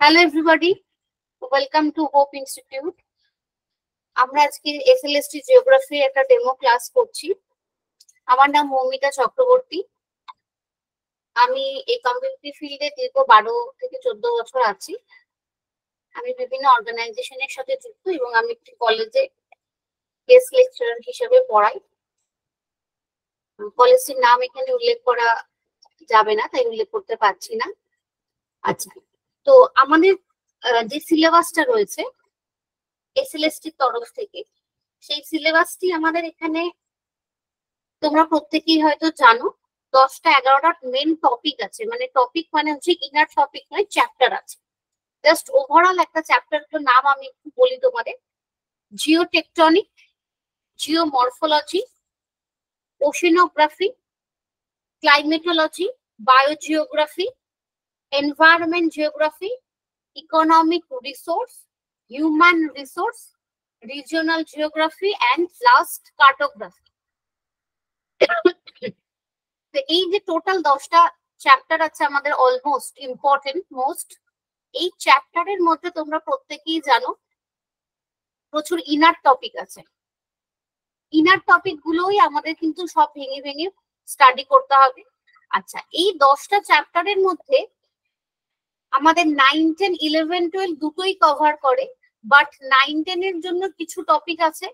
Hello everybody, welcome to hope institute. আমরা আজকে SLST geography একটা ডেমো ক্লাস করছি। আমার নাম মৌমিতা চক্রবর্তী। আমি এই কমিউনিটি ফিল্ডে দীর্ঘ 12 থেকে 14 বছর আছি। আমি বিভিন্ন অর্গানাইজেশনের সাথে যুক্ত এবং আমি একটি কলেজে গেস্ট লেকচারার হিসেবে পড়াই। কলেজটির নাম এখানে উল্লেখ করা যাবে না, তাই উল্লেখ করতে পারছি না। আচ্ছা, তো আমাদের যে সিলেবাসটা রয়েছে এসএলএসটির তরফ থেকে, সেই সিলেবাসটি আমাদের এখানে তোমরা প্রত্যেকেই হয়তো জানো 10টা 11টা মেন টপিক আছে। মানে টপিক মানে হচ্ছে ইনার টপিক নয়, চ্যাপ্টার আছে। জাস্ট ওভারঅল একটা চ্যাপ্টারের নাম আমি একটু বলি তোমাদের: geotectonic, geomorphology, oceanography, climatology, biogeography, environment geography, economic resource, human resource, regional geography and last cartography. এই যে টোটাল 10টা চ্যাপ্টার আছে আমাদের, অলমোস্ট ইম্পর্টেন্ট মোস্ট। এই চ্যাপ্টারের মধ্যে তোমরা প্রত্যেকেই জানো প্রচুর ইনার টপিক আছে। ইনার টপিক গুলোই আমাদের কিন্তু সব ভেঙে ভেঙে স্টাডি করতে হবে। আচ্ছা, এই 10টা চ্যাপ্টারের মধ্যে আমাদের 9, 10, 11, 12 দুটোই কভার করে, বাট 9, 10 এর জন্য কিছু টপিক আছে,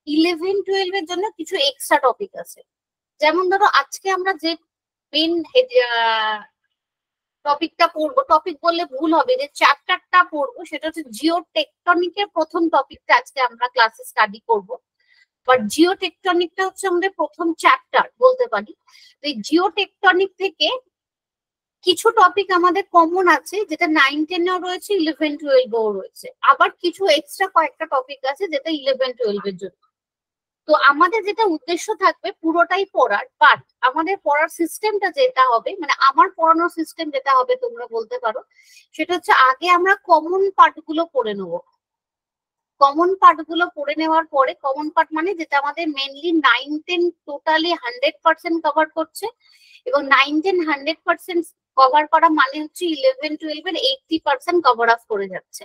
11, 12 এর জন্য কিছু এক্সট্রা টপিক আছে। যেমন ধরো আজকে আমরা যে মেন টপিকটা পড়বো, টপিক বললে ভুল হবে, যে চ্যাপ্টারটা পড়বো সেটা হচ্ছে জিওটেকটনিকের প্রথম টপিকটা আজকে আমরা ক্লাসে স্টাডি করব। বাট জিওটেকটনিকটা হচ্ছে আমাদের প্রথম চ্যাপ্টার বলতে পারি। তো এই জিওটেকটনিক থেকে কিছু টপিক আমাদের কমন আছে, যেটা 9, 10 এও রয়েছে, 11, 12 এও রয়েছে। আবার কিছু এক্সট্রা কয়েকটা টপিক আছে যেটা 11, 12 এর জন্য। তো আমাদের যেটা উদ্দেশ্য থাকবে পুরোটাই পড়ার, বাট আমাদের পড়ার সিস্টেমটা যেটা হবে, মানে আমার পড়ানোর সিস্টেম যেটা হবে তোমরা বলতে পারো, সেটা হচ্ছে আগে আমরা কমন পার্ট গুলো পড়ে নেবো। কমন পার্ট গুলো পড়ে নেওয়ার পরে, কমন পার্ট মানে যেটা আমাদের মেনলি 9, 10 টোটালি 100% কভার করছে, এবং 9, 10 100% কভার করা মানে হচ্ছে 11, 12 এর 80% কভার আপ করে যাচ্ছে।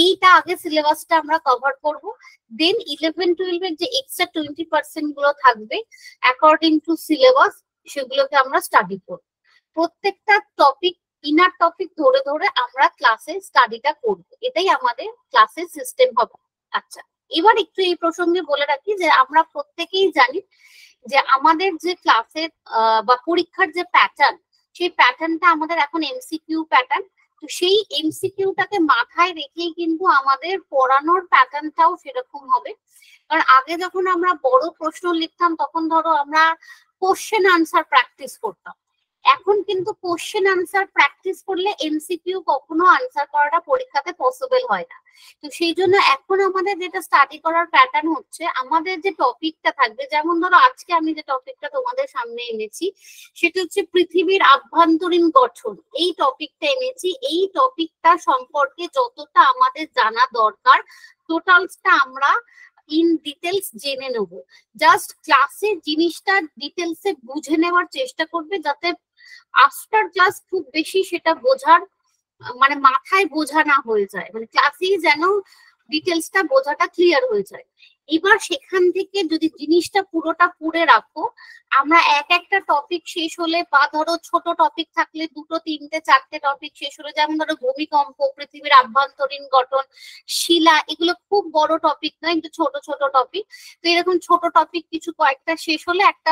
এইটা আগে সিলেবাসটা আমরা কভার করব। দেন 11, 12 এর যে এক্সট্রা 20% গুলো থাকবে অ্যাকর্ডিং টু সিলেবাস, সেগুলোকে আমরা স্টাডি করব। প্রত্যেকটা টপিক, ইনার টপিক ধরে ধরে আমরা ক্লাসে স্টাডিটা করব। এটাই আমাদের ক্লাসের সিস্টেম হবে। আচ্ছা, এবার একটু এই প্রসঙ্গে বলে রাখি যে আমরা প্রত্যেকেই জানি যে আমাদের যে ক্লাসের বা পরীক্ষার যে প্যাটার্ন, সেই প্যাটার্নটা আমাদের এখন এমসিকিউ প্যাটার্ন। তো সেই এমসিকিউটাকে মাথায় রেখেই কিন্তু আমাদের পড়ানোর প্যাটার্নটাও সেরকম হবে। কারণ আগে যখন আমরা বড় প্রশ্ন লিখতাম তখন ধরো আমরা কোশ্চেন আনসার প্র্যাকটিস করতাম। এখন কিন্তু কোশ্চেন আনসার প্র্যাকটিস করলে এমসিকিউ কখনো আনসার করাটা পরীক্ষাতে পসিবল হয় না। তো সেই জন্য এখন আমাদের যেটা স্টাডি করার প্যাটার্ন হচ্ছে, আমাদের যে টপিকটা থাকবে, যেমন ধরো আজকে আমি যে টপিকটা তোমাদের সামনে এনেছি সেটা হচ্ছে পৃথিবীর আভ্যন্তরীণ গঠন। এই টপিকটা এনেছি। এই টপিকটা সম্পর্কে যতটা আমাদের জানা দরকার টোটালসটা আমরা ইন ডিটেলস জেনে নেব। জাস্ট ক্লাসে জিনিসটা ডিটেলসে বুঝে নেওয়ার চেষ্টা করবে, যাতে আফটার ক্লাস খুব বেশি সেটা বোঝার মানে মাথায় বোঝা না হয়ে যায়, মানে ক্লাসেই যেন ডিটেলসটা বোঝাটা ক্লিয়ার হয়ে যায়। এবার সেখান থেকে যদি জিনিসটা পুরোটা পড়ে রাখো, আমরা একটা টপিক শেষ হলে, বা ধরো ছোট টপিক থাকলে 2, 3, 4টে টপিক শেষ হলে, যেমন ধরো ভূমিকম্প, পৃথিবীর আভ্যন্তরীণ গঠন, শিলা, এগুলো খুব বড় টপিক নয়, কিন্তু ছোট ছোট টপিক। তো এরকম ছোট টপিক কিছু কয়েকটা শেষ হলে একটা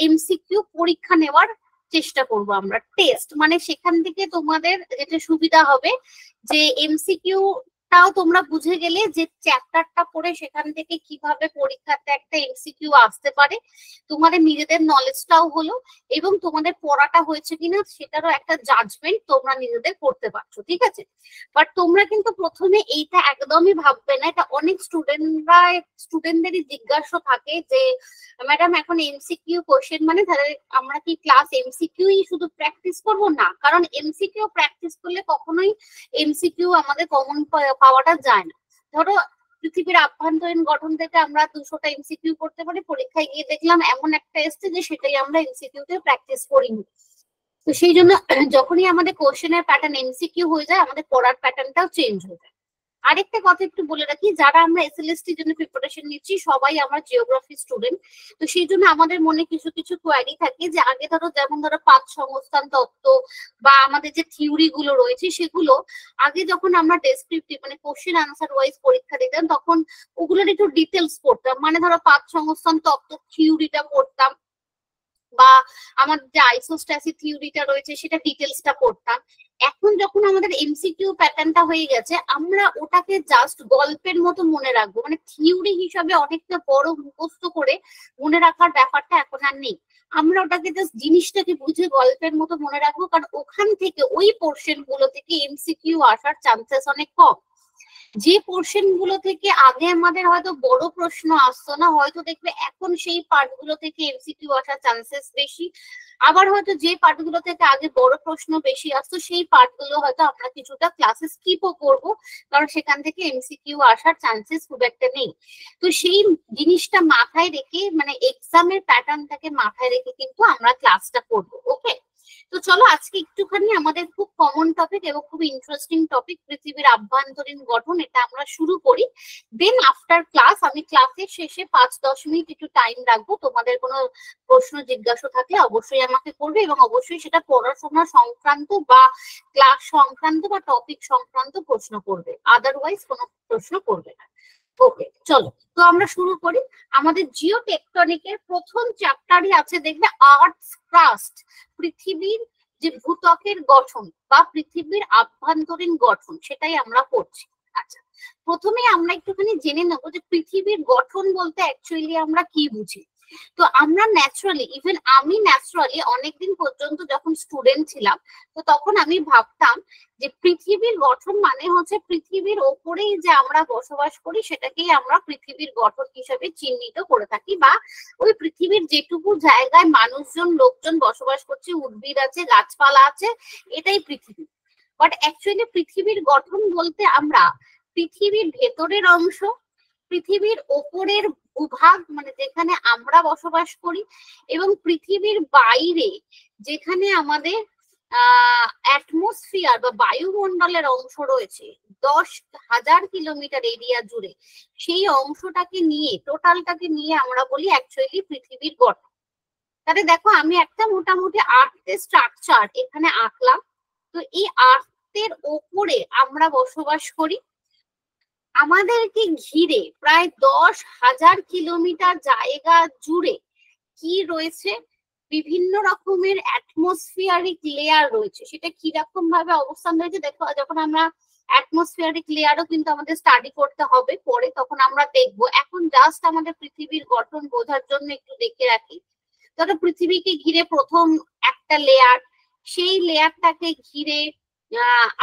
এমসিকিউ পরীক্ষা নেওয়ার চেষ্টা করব আমরা, টেস্ট। মানে সেখান থেকে তোমাদের যেটা সুবিধা হবে যে এমসিকিউ টাও তোমরা বুঝে গেলে যে চ্যাপ্টারটা পড়ে সেখান থেকে কিভাবে পরীক্ষাতে একটা এমসিকিউ আসতে পারে, তোমাদের নিজেদের নলেজটাও হলো, এবং তোমাদের পড়াটা হয়েছে কিনা সেটারও একটা জাজমেন্ট তোমরা নিজেদের করতে পারছো। ঠিক আছে? বাট তোমরা কিন্তু প্রথমে এইটা একদমই ভাববে না। এটা অনেক স্টুডেন্টদেরই জিজ্ঞাসা থাকে যে ম্যাডাম এখন এমসিকিউ কোশ্চেন মানে তাহলে আমরা কি ক্লাস এমসিকিউই শুধু প্র্যাকটিস করব? না, কারণ এমসিকিউ প্র্যাকটিস করলে কখনোই এমসিকিউ আমাদের কমন পাওয়াটা যায় না। ধরো পৃথিবীর আভ্যন্তরীণ গঠন থেকে আমরা 200টা এমসিকিউ করতে পারি, পরীক্ষায় গিয়ে দেখলাম এমন একটা এসছে যে সেটাই আমরা এমসিকিউ তে প্র্যাকটিস করিনি। তো সেই জন্য যখনই আমাদের কোশ্চেনের প্যাটার্ন এমসিকিউ হয়ে যায়, আমাদের পড়ার প্যাটার্নটাও চেঞ্জ হয়ে যায়। আরেকটা কথা একটু বলে রাখি, যারা আমরা এসএলএসটি জন্য প্রিপারেশন নিচ্ছি সবাই আমার জিওগ্রাফি স্টুডেন্ট। তো সেই জন্য আমাদের মনে কিছু কিছু কোয়ারি থাকে যে আগে ধরো যেমন ধরো পাঁচ সংস্থান তত্ত্ব বা আমাদের যে থিওরি গুলো রয়েছে সেগুলো আগে যখন আমরা ডেসক্রিপটিভ মানে কোশ্চেন আনসার ওয়াইজ পরীক্ষা দিতাম তখন ওগুলোর একটু ডিটেলস পড়তাম, মানে ধরো পাঁচ সংস্থান তত্ত্ব থিওরিটা পড়তাম বা আমার যে আইসোস্ট্যাসি থিওরিটা রয়েছে সেটা ডিটেলসটা পড়তাম। এখন যখন আমাদের এমসিকিউ প্যাটার্নটা হয়ে গেছে আমরা ওটাকে জাস্ট গল্পের মতো মনে রাখবো, মানে থিওরি হিসাবে অনেকটা বড় মুখস্থ করে মনে রাখার ব্যাপারটা এখন আর নেই। আমরা ওটাকে জাস্ট জিনিসটাকে বুঝে গল্পের মতো মনে রাখবো, কারণ ওখান থেকে ওই পোর্শন গুলো থেকে এমসিকিউ আসার চান্সেস অনেক কম। যে পোর্শন গুলো থেকে আগে আমাদের হয়তো বড় প্রশ্ন আসতো না, হয়তো দেখবে এখন সেই পার্ট গুলো থেকে এমসিকিউ আসার চান্সেস বেশি। আবার হয়তো যে পার্ট গুলো থেকে আগে বড় প্রশ্ন বেশি আসতো সেই পার্ট গুলো হয়তো আমরা কিছুটা ক্লাসে স্কিপও করবো, কারণ সেখান থেকে এমসিকিউ আসার চান্সেস খুব একটা নেই। তো সেই জিনিসটা মাথায় রেখে মানে এক্সামের প্যাটার্নটাকে মাথায় রেখে কিন্তু আমরা ক্লাসটা করবো। ওকে, তো চলো আজকে একটুখানি আমাদের খুব কমন টপিক এবং খুব ইন্টারেস্টিং টপিক পৃথিবীর আভ্যন্তরীণ গঠন, এটা আমরা শুরু করি। দেন আফটার ক্লাস আমি ক্লাসের শেষে 5-10 মিনিট একটু টাইম রাখবো, তোমাদের কোনো প্রশ্ন জিজ্ঞাসা থাকলে অবশ্যই আমাকে করবে এবং অবশ্যই সেটা পড়াশোনা সংক্রান্ত বা ক্লাস সংক্রান্ত বা টপিক সংক্রান্ত প্রশ্ন করবে, আদারওয়াইজ কোনো প্রশ্ন করবে না। ওকে চলো, তো আমরা শুরু করি। আমাদের জিও টেকটনিকের প্রথম চ্যাপ্টারই আছে দেখবে আর্থস ক্রাস্ট, পৃথিবীর যে ভূত্বকের গঠন বা পৃথিবীর আভ্যন্তরীণ গঠন সেটাই আমরা পড়ছি। আচ্ছা, প্রথমে আমরা একটুখানি জেনে নেবো যে পৃথিবীর গঠন বলতে অ্যাকচুয়ালি আমরা কি বুঝি। তো আমরা ন্যাচারালি, ইভেন আমি ন্যাচারালি অনেকদিন পর্যন্ত যখন স্টুডেন্ট ছিলাম তো তখন আমি ভাবতাম যে পৃথিবীর গঠন মানে হচ্ছে পৃথিবীর ওপরেই যে আমরা বসবাস করি সেটাকেই আমরা পৃথিবীর গঠন হিসেবে চিহ্নিত করে থাকি, বা ওই পৃথিবীর যেটুকু জায়গায় মানুষজন লোকজন বসবাস করছে, উদ্ভিদ আছে, গাছপালা আছে, এটাই পৃথিবী। বাট অ্যাকচুয়ালি পৃথিবীর গঠন বলতে আমরা পৃথিবীর ভেতরের অংশ, পৃথিবীর ওপরের ভূভাগ মানে যেখানে আমরা বসবাস করি, এবং পৃথিবীর বাইরে যেখানে আমাদের অ্যাটমসফিয়ার বা বায়ুমণ্ডলের অংশ রয়েছে 10,000 কিলোমিটার এরিয়া জুড়ে, সেই অংশটাকে নিয়ে টোটালটাকে নিয়ে আমরা বলি অ্যাকচুয়ালি পৃথিবীর গঠন। তাহলে দেখো আমি একটা মোটামুটি আর্থের স্ট্রাকচার এখানে আঁকলাম। তো এই আর্থের ওপরে আমরা বসবাস করি, আমাদেরকে ঘিরে প্রায় 10,000 কিলোমিটার জায়গা জুড়ে কি রয়েছে, বিভিন্ন রকমের অ্যাটমসফিয়ারিক লেয়ার রয়েছে। সেটা কিরকম ভাবে অবস্থান রয়েছে দেখো, যখন আমরা অ্যাটমসফিয়ারিক লেয়ারও কিন্তু আমাদের স্টাডি করতে হবে পরে, তখন আমরা দেখবো। এখন জাস্ট আমাদের পৃথিবীর গঠন বোঝার জন্য একটু দেখে রাখি। ধরো পৃথিবীকে ঘিরে প্রথম একটা লেয়ার, সেই লেয়ারটাকে ঘিরে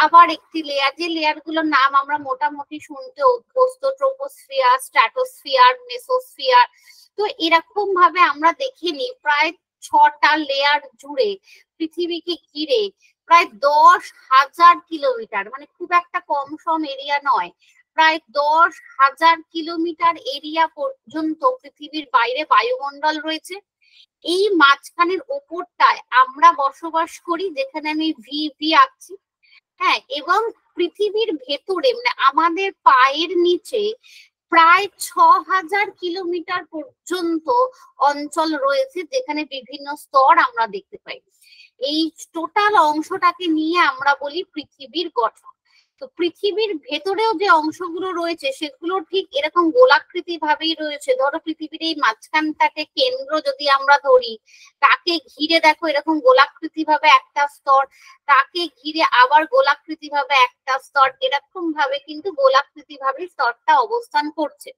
আবার একটি লেয়ার, যে লেয়ার গুলোর নাম আমরা মোটামুটি শুনতে অভ্যস্ত, ট্রোপোস্ফিয়ার, স্ট্র্যাটোস্ফিয়ার, মেসোস্ফিয়ার। তো এরকম ভাবে আমরা দেখে নিই প্রায় 6টা লেয়ার জুড়ে পৃথিবীকে ঘিরে প্রায় 10,000 কিলোমিটার, মানে খুব একটা কম সম এরিয়া নয়, প্রায় 10,000 কিলোমিটার এরিয়া পর্যন্ত পৃথিবীর বাইরে বায়ুমণ্ডল রয়েছে। এই মাঝখানের ওপরটায় আমরা বসবাস করি, যেখানে আমি ভি ভি আঁকছি। হ্যাঁ, এবং পৃথিবীর ভেতরে মানে আমাদের পায়ের নিচে প্রায় 6,000 কিলোমিটার পর্যন্ত অঞ্চল রয়েছে যেখানে বিভিন্ন স্তর আমরা দেখতে পাই। এই টোটাল অংশটাকে নিয়ে আমরা বলি পৃথিবীর গঠন। তো পৃথিবীর ভেতরেও যে অংশগুলো রয়েছে সেগুলো ঠিক এরকম গোলাকৃতি ভাবেই রয়েছে। ধরো পৃথিবীর এই মাঝখানটাকে কেন্দ্র যদি আমরা ধরি, তাকে ঘিরে দেখো এরকম গোলাকৃতি ভাবে একটা স্তর, তাকে ঘিরে আবার গোলাকৃতি ভাবে একটা স্তর, এরকম ভাবে কিন্তু গোলাকৃতি ভাবে স্তরটা অবস্থান করছে।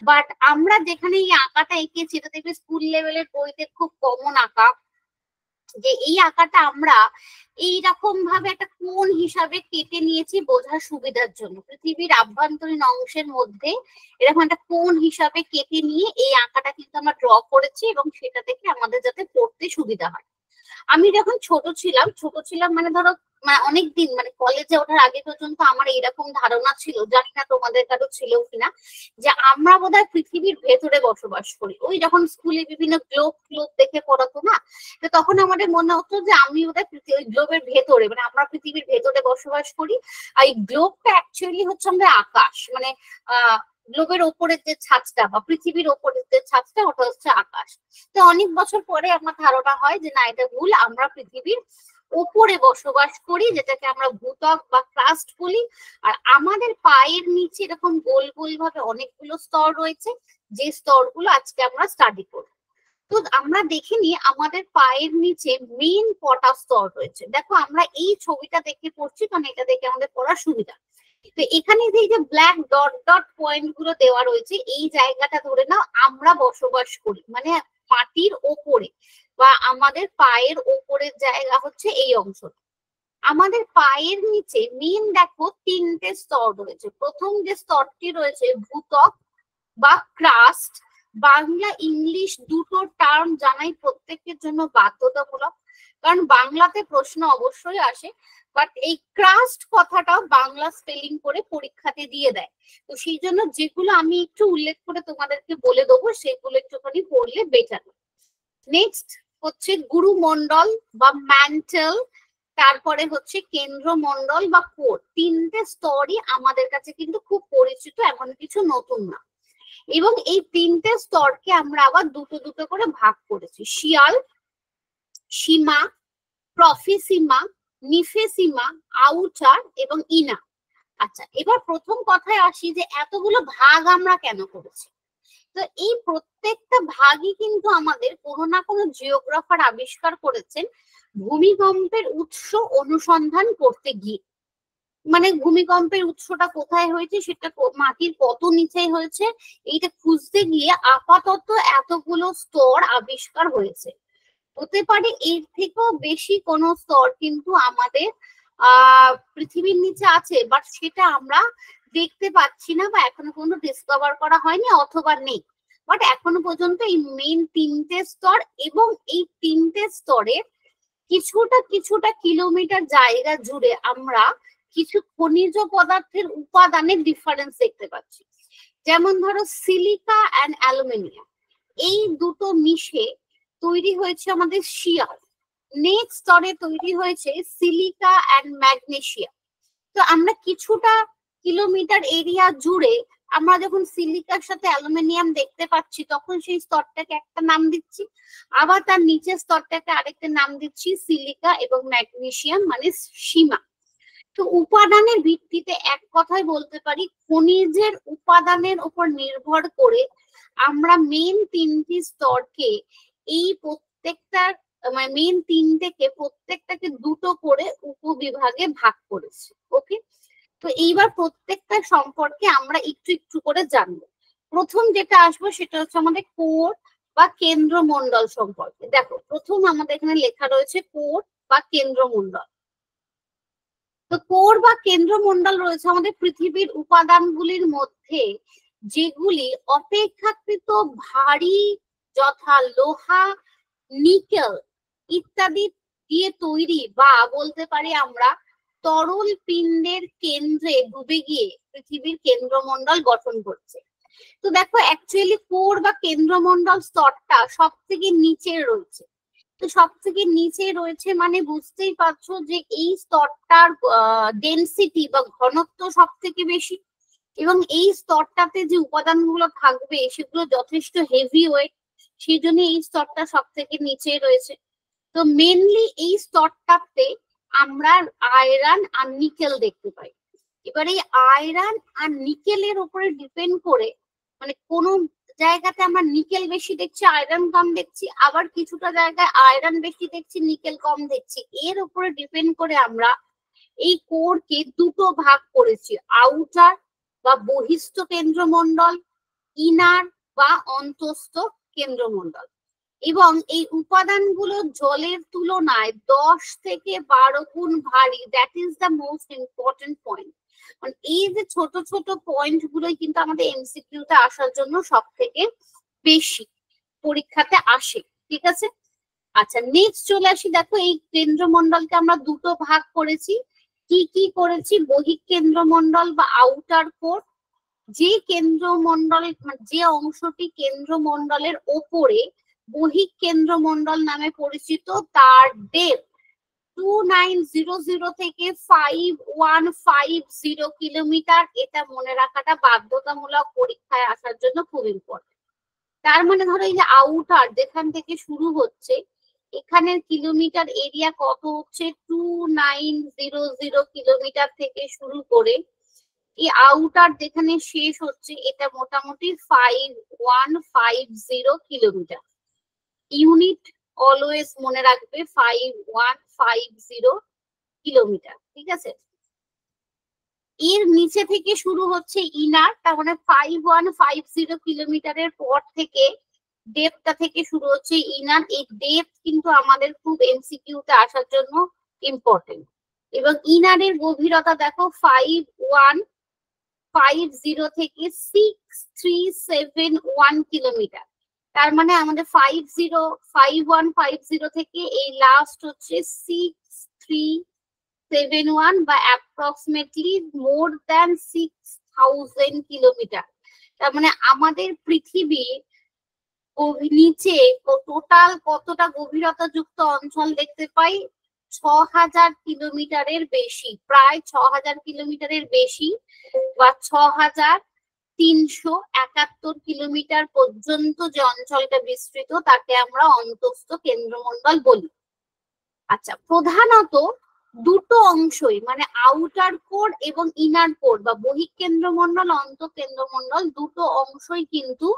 বাট আমরা যেখানে এই আঁকাটা এঁকেছি, এটা দেখবে স্কুল লেভেলের বইতে খুব কমন আঁকা, যে এই আঁকাটা আমরা এইরকম ভাবে একটা কোণ হিসাবে কেটে নিয়েছি বোঝার সুবিধার জন্য। পৃথিবীর আভ্যন্তরীণ অংশের মধ্যে এরকম একটা কোণ হিসাবে কেটে নিয়ে এই আঁকাটা কিন্তু আমরা ড্র করেছি, এবং সেটা থেকে আমাদের যাতে পড়তে সুবিধা হয়। আমি যখন ছোট ছিলাম মানে ধরো মানে অনেকদিন মানে কলেজে ওঠার আগে পর্যন্ত আমার এরকম ধারণা ছিল, জানি না তোমাদের কারো ছিল কিনা, যে আমরা বোধহয় পৃথিবীর ভেতরে বসবাস করি। ওই যখন স্কুলে বিভিন্ন গ্লোব গ্লোব দেখে পড়াতো না, তো তখন আমাদের মনে হতো যে আমি বোধহয় ওই গ্লোবের ভেতরে, মানে আমরা পৃথিবীর ভেতরে বসবাস করি। আর এই গ্লোবটা অ্যাকচুয়ালি হচ্ছে আমাদের আকাশ, মানে গ্লোবের ওপরের যে ছাঁচটা বা পৃথিবীর ওপরের যে ছাঁচটা ওটা হচ্ছে আকাশ। তো অনেক বছর পরে আমার ধারণা হয় যে না, এটা ভুল, আমরা পৃথিবীর ওপরে বসবাস করি, যেটাকে আমরা ভূত্বক বা ক্রাস্ট বলি। আর আমাদের পায়ের নিচে এরকম গোল গোল ভাবে অনেকগুলো স্তর রয়েছে, যে স্তরগুলো আজকে আমরা স্টাডি করব। তো আমরা দেখিনি আমাদের পায়ের নিচে মেইন কটা স্তর রয়েছে। দেখো আমরা এই ছবিটা দেখে পড়ছি কারণ এটা দেখে আমাদের পড়ার সুবিধা। তো এখানে যে ব্ল্যাক ডট ডট পয়েন্ট গুলো দেওয়া রয়েছে, এই জায়গাটা ধরে নাও আমরা বসবাস করি, মানে মাটির ওপরে বা আমাদের পায়ের ওপরের জায়গা হচ্ছে এই অংশটা। আমাদের পায়ের নিচে মেইন দেখো তিনটে স্তর রয়েছে। প্রথম যে স্তরটি রয়েছে ভূত্বক বা ক্রাস্ট। বাংলা ইংলিশ দুটো টার্ম জানাই প্রত্যেকের জন্য বাধ্যতামূলক, কারণ বাংলাতে প্রশ্ন অবশ্যই আসে, বাট এই ক্রাস্ট কথাটাও বাংলা স্পেলিং করে পরীক্ষাতে দিয়ে দেয়। তো সেই জন্য যেগুলো আমি একটু উল্লেখ করে তোমাদেরকে বলে দেবো সেগুলো একটুখানি পড়লে বেটার। নেক্সট হচ্ছে গুরুমণ্ডল বা ম্যান্টেল, তারপরে হচ্ছে কেন্দ্রমণ্ডল বা কোর। তিনটে স্তরই আমাদের কাছে কিন্তু খুব পরিচিত, এমন কিছু নতুন না। এবং এই তিনটে স্তরকে আমরা আবার দুটো দুটো করে ভাগ করেছি: শিয়াল, সীমা, প্রফিসিমা, নিফেসিমা, আউটার এবং ইনা। আচ্ছা, এবার প্রথম কথায় আসি যে এতগুলো ভাগ আমরা কেন করেছি। তো এই প্রত্যেকটা ভাগই কিন্তু আমাদের কোনো না কোনো জিওগ্রাফার আবিষ্কার করেছেন ভূমিকম্পের উৎস অনুসন্ধান করতে গিয়ে। মানে ভূমিকম্পের উৎসটা কোথায় হয়েছে, সেটা মাটির কত নিচে হয়েছে, এইটা খুঁজতে গিয়ে আপাতত এতগুলো স্তর আবিষ্কার হয়েছে। হতে পারে এর থেকেও বেশি কোনো স্তর কিন্তু আমাদের পৃথিবীর নিচে আছে, বাট সেটা আমরা দেখতে পাচ্ছি না বা এখনো পর্যন্ত ডিসকভার করা হয়নি অথবা নেই। বাট এখনো পর্যন্ত এই মেইন তিনটে স্তর এবং এই তিনটে স্তরের কিছুটা কিছুটা কিলোমিটার জায়গা জুড়ে আমরা কিছু খনিজ পদার্থের উপাদানের ডিফারেন্স দেখতে পাচ্ছি। যেমন ধরো সিলিকা অ্যান্ড অ্যালুমিনিয়াম, এই দুটো মিশে তৈরি হয়েছে আমাদের শিয়ার। নেক্সট স্তরে তৈরি হয়েছে সিলিকা অ্যান্ড ম্যাগনেসিয়াম। তো আমরা কিছুটা কিলোমিটার এরিয়া জুড়ে আমরা যখন সিলিকার সাথে অ্যালুমিনিয়াম দেখতে পাচ্ছি, তখন সেই স্তরটাকে একটা নাম দিচ্ছি, আবার তার নিচের স্তরটাকে আরেকটা নাম দিচ্ছি সিলিকা এবং ম্যাগনেসিয়াম মানে সীমা। তো উপাদানের ভিত্তিতে এক কথায় বলতে পারি খনিজের উপাদানের উপর নির্ভর করে আমরা মেইন তিনটি স্তরকে এই প্রত্যেকটার মানে মেইন তিনটেকে প্রত্যেকটাকে দুটো করে উপবিভাগে ভাগ করেছি। ওকে, তো এইবার প্রত্যেকটা সম্পর্কে আমরা একটু একটু করে জানবো। প্রথম যেটা আসবো সেটা হচ্ছে আমাদের কোর বা কেন্দ্রমণ্ডল সম্পর্কে। দেখো প্রথম আমাদের এখানে লেখা রয়েছে কোর বা কেন্দ্রমণ্ডল। তো কোর বা কেন্দ্রমণ্ডল রয়েছে আমাদের পৃথিবীর উপাদানগুলির মধ্যে যেগুলি অপেক্ষাকৃত ভারী, যথা লোহা, নিকেল ইত্যাদি দিয়ে তৈরি, বা বলতে পারি আমরা তরল পিণ্ডের কেন্দ্রে ডুবে গিয়ে পৃথিবীর কেন্দ্রমণ্ডল গঠন করছে। তো দেখো অ্যাকচুয়ালি কোর বা কেন্দ্রমণ্ডল স্তরটা সব থেকে নিচে রয়েছে। তো সব থেকে নিচে রয়েছে মানে বুঝতেই পারছো যে এই স্তরটার ডেনসিটি বা ঘনত্ব সব থেকে বেশি, এবং এই স্তরটাতে যে উপাদানগুলো থাকবে সেগুলো যথেষ্ট হেভি ওয়েট, সেই জন্য এই স্তরটা সব থেকে নিচে রয়েছে। তো মেনলি এই স্তরটাতে আমরা আয়রন আর নিকেল দেখতে পাই। এবার এই আয়রন আর নিকেলের উপরে ডিপেন্ড করে মানে কোনো জায়গাতে আমরা নিকেল বেশি দেখছি আয়রন কম দেখছি, আবার কিছুটা জায়গায় আয়রন বেশি দেখছি নিকেল কম দেখছি। এর উপরে ডিপেন্ড করে আমরা এই কোরকে দুটো ভাগ করেছি: আউটার বা বহিস্থ কেন্দ্রমণ্ডল, ইনার বা অন্তস্থ কেন্দ্রমণ্ডল। এবং এই উপাদানগুলো জলের তুলনায় 10 থেকে 12 গুণ ভারী। That is the most important point. মানে এই যে ছোট ছোট পয়েন্ট গুলোই কিন্তু আমাদের এমসিকিউতে আসার জন্য সব থেকে বেশি পরীক্ষাতে আসে। ঠিক আছে, আচ্ছা, নেক্সট চলে আসি। দেখো, এই কেন্দ্রমণ্ডলকে আমরা দুটো ভাগ করেছি। কি কি করেছি? বহিঃ কেন্দ্রমণ্ডল বা আউটার কোর। যে কেন্দ্রমণ্ডল, যে অংশটি কেন্দ্রমণ্ডলের ওপরে বহিঃ কেন্দ্রমণ্ডল নামে পরিচিত, তার ডেপথ 2900 থেকে 5150 কিলোমিটার। এটা মনে রাখাটা বাধ্যতামূলক, পরীক্ষায় আসার জন্য খুব ইম্পর্টেন্ট। তার মানে ধরো এই যে আউটার যেখান থেকে শুরু হচ্ছে, এখানের কিলোমিটার এরিয়া কত হচ্ছে? 2900 কিলোমিটার থেকে শুরু করে এই আউটার যেখানে শেষ হচ্ছে, এটা মোটামুটি 5150 কিলোমিটার। ইউনিট অলওয়েজ মনে রাখবে, 5150 কিলোমিটার। ঠিক আছে, এর নিচে থেকে শুরু হচ্ছে ইনার, তার মানে 5150 কিলোমিটারের পর থেকে ডেপথটা থেকে শুরু হচ্ছে ইনার। এই ডেপথ কিন্তু আমাদের খুব এমসিকিউতে আসার জন্য ইম্পর্টেন্ট। এবং ইনারের গভীরতা দেখো 5150 থেকে 6371 কিলোমিটার। তার মানে আমাদের 5150 থেকে এই লাস্ট হচ্ছে 6371 বা অ্যাপ্রক্সিমেটলি মোর দ্যান 6000 কিলোমিটার। তার মানে আমাদের পৃথিবীর নিচে টোটাল কতটা গভীরতা যুক্ত অঞ্চল দেখতে পাই? 6000 কিলোমিটারের বেশি, প্রায় 6000 কিলোমিটারের বেশি, বা 6371 কিলোমিটার পর্যন্ত যে অঞ্চলটা বিস্তৃত, তাকে আমরা অন্তঃস্থ কেন্দ্রমণ্ডল বলি। আচ্ছা, প্রধানত দুটো অংশই, মানে আউটার কোর এবং ইনার কোর বা বহিঃ কেন্দ্রমণ্ডল, অন্তঃকেন্দ্রমণ্ডল, দুটো অংশই কিন্তু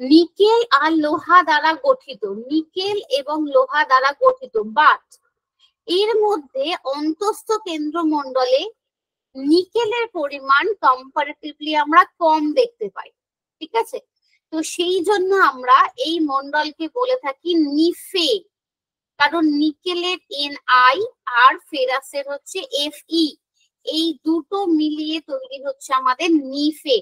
নিকেল আর লোহা দ্বারা গঠিত, নিকেল এবং লোহা দ্বারা গঠিত। বাট এর মধ্যে অন্তঃস্থ কেন্দ্রমণ্ডলে নিকেলের পরিমাণ কম্পারেটিভলি আমরা কম দেখতে পাই। ঠিক আছে, তো সেই জন্য আমরা এই মণ্ডলকে বলে থাকি নিফে, কারণ নিকেলের NI আর ফেরাসের হচ্ছে Fe, এই দুটো মিলিয়ে তৈরি হচ্ছে আমাদের নিফে।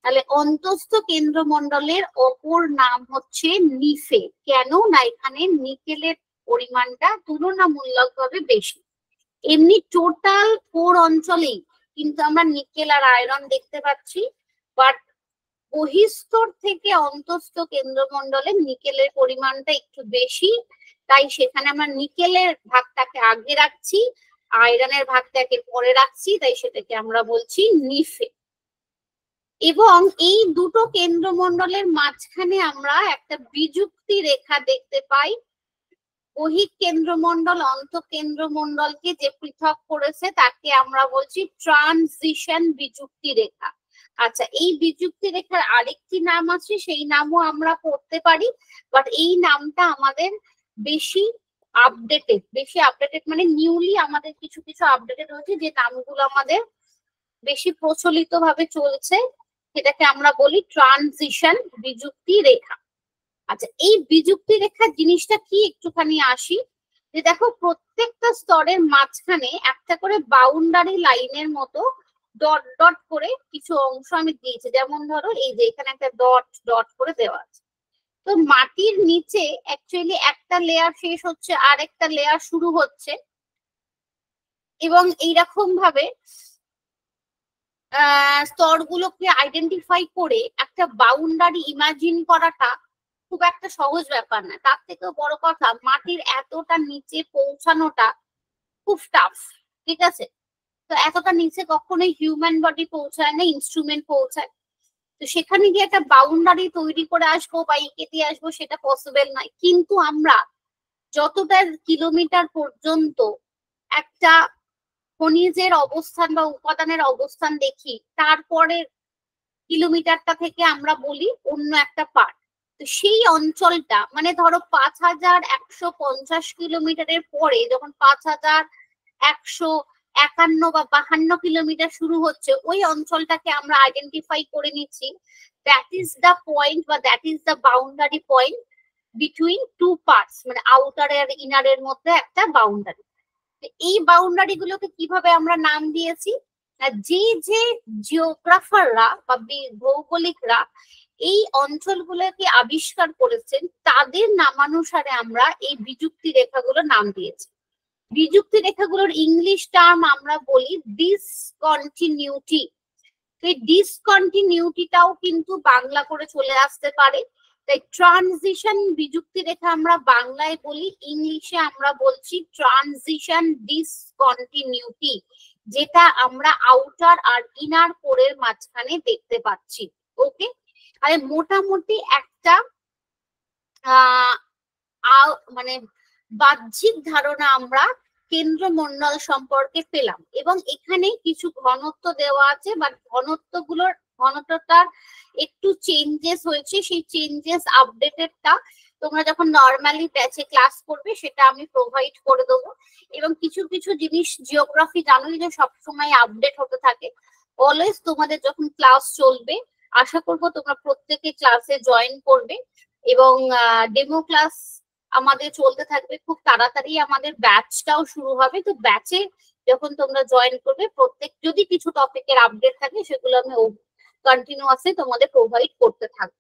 তাহলে অন্তঃস্থ কেন্দ্রমণ্ডলের অপর নাম হচ্ছে নিফে। কেন না? এখানে নিকেলের পরিমাণটা তুলনামূলকভাবে বেশি। এমনি টোটাল কোর অঞ্চলেই কিন্তু আমরা নিকেল আর আয়রন দেখতে পাচ্ছি, বাট বহিঃস্তর থেকে অন্তঃস্থ কেন্দ্রমণ্ডলে নিকেলের পরিমাণটা একটু বেশি, তাই সেখানে আমরা নিকেলের ভাগটাকে আগে রাখছি, আয়রনের ভাগটাকে পরে রাখছি, তাই সেটাকে আমরা বলছি নিফে। এবং এই দুটো কেন্দ্রমণ্ডলের মাঝখানে আমরা একটা বিযুক্তি রেখা দেখতে পাই। বহিঃ কেন্দ্রমণ্ডল অন্তঃকেন্দ্রমণ্ডলকে যে পৃথক করেছে তাকে আমরা বলছি ট্রানজিশন বিযুক্তি রেখা। আচ্ছা, এই বিযুক্তি রেখার আরেকটি নাম আছে, সেই নামও আমরা পড়তে পারি, বাট এই নামটা আমাদের বেশি আপডেটেড, মানে নিউলি আমাদের কিছু কিছু আপডেটেড হয়েছে, যে নামগুলো আমাদের বেশি প্রচলিত ভাবে চলছে, সেটাকে আমরা বলি ট্রানজিশন বিযুক্তি রেখা। আচ্ছা, এই বিযুক্তি রেখা জিনিসটা কি একটুখানি আসি। যে দেখো, প্রত্যেকটা স্তরের মাঝখানে একটা করে বাউন্ডারি লাইনের মতো ডট ডট করে কিছু অংশ আমি দিয়েছি। যেমন ধরো এই যে এখানে একটা ডট ডট করে দেওয়া আছে। তো মাটির নিচে অ্যাকচুয়ালি একটা লেয়ার শেষ হচ্ছে আর একটা লেয়ার শুরু হচ্ছে, এবং এইরকম ভাবে স্তরগুলোকে আইডেন্টিফাই করে একটা বাউন্ডারি ইমাজিন করাটা খুব একটা সহজ ব্যাপার না। তার থেকেও বড় কথা, মাটির এতটা নিচে পৌঁছানোটা খুব টাফ। ঠিক আছে, তো এতটা নিচে কখনোই হিউম্যান বডি পৌঁছায় না, ইনস্ট্রুমেন্ট পৌঁছায়। তো সেখানে গিয়ে একটা বাউন্ডারি তৈরি করে আসবো বা এঁকে দিয়ে আসবো, সেটা পসিবল নয়। কিন্তু আমরা যতটা কিলোমিটার পর্যন্ত একটা খনিজের অবস্থান বা উপাদানের অবস্থান দেখি, তারপরে কিলোমিটারটা থেকে আমরা বলি অন্য একটা পার্ট। তো সেই অঞ্চলটা, মানে ধরো 5150 কিলোমিটারের পরে যখন 5151 বা 52 কিলোমিটার শুরু হচ্ছে, ওই অঞ্চলটাকে আমরা আইডেন্টিফাই করে নিচ্ছি। দ্যাট ইজ দ্য পয়েন্ট বা that is the boundary point between two parts, মানে আউটার আর ইনারের মধ্যে একটা বাউন্ডারি। এই বাউন্ডারি গুলোকে কিভাবে আমরা নাম দিয়েছি? যে যে জিওগ্রাফাররা বা ভৌগোলিকরা এই অঞ্চলগুলোকে আবিষ্কার করেছেন তাদের নামানুসারে আমরা এই বিযুক্তি রেখাগুলোর নাম দিয়েছি। বিযুক্তি রেখাগুলোর ইংলিশ টার্ম আমরা বলি ডিসকন্টিনিউটি। এই ডিসকন্টিনিউটিটাও কিন্তু বাংলা করে চলে আসতে পারে। তাই ট্রানজিশন বিযুক্তি রেখা আমরা বাংলায় বলি, ইংলিশে আমরা বলছি ট্রানজিশন ডিসকন্টিনিউটি, যেটা আমরা আউটার আর ইনার কোরের মাঝখানে দেখতে পাচ্ছি। ওকে, আর মোটামুটি একটা মানে বাহ্যিক ধারণা আমরা কেন্দ্রমণ্ডল সম্পর্কে পেলাম, এবং এখানে কিছু ঘনত্ব দেওয়া আছে, বা ঘনত্বটার একটু চেঞ্জেস হয়েছে। সেই চেঞ্জেস আপডেটেডটা তোমরা যখন নর্মালি ব্যাচে ক্লাস করবে সেটা আমি প্রোভাইড করে দেবো। এবং কিছু কিছু জিনিস জিওগ্রাফি জানোই যে সবসময় আপডেট হতে থাকে। অলওয়েজ তোমাদের যখন ক্লাস চলবে আশা করবো তোমরা প্রত্যেকে ক্লাসে জয়েন করবে, এবং ডেমো ক্লাস আমাদের চলতে থাকবে। খুব তাড়াতাড়ি আমাদের ব্যাচটাও শুরু হবে। তো ব্যাচে যখন তোমরা জয়েন করবে প্রত্যেক যদি কিছু টপিকের আপডেট থাকে সেগুলো আমি কন্টিনিউয়াসলি তোমাদের প্রোভাইড করতে থাকবো।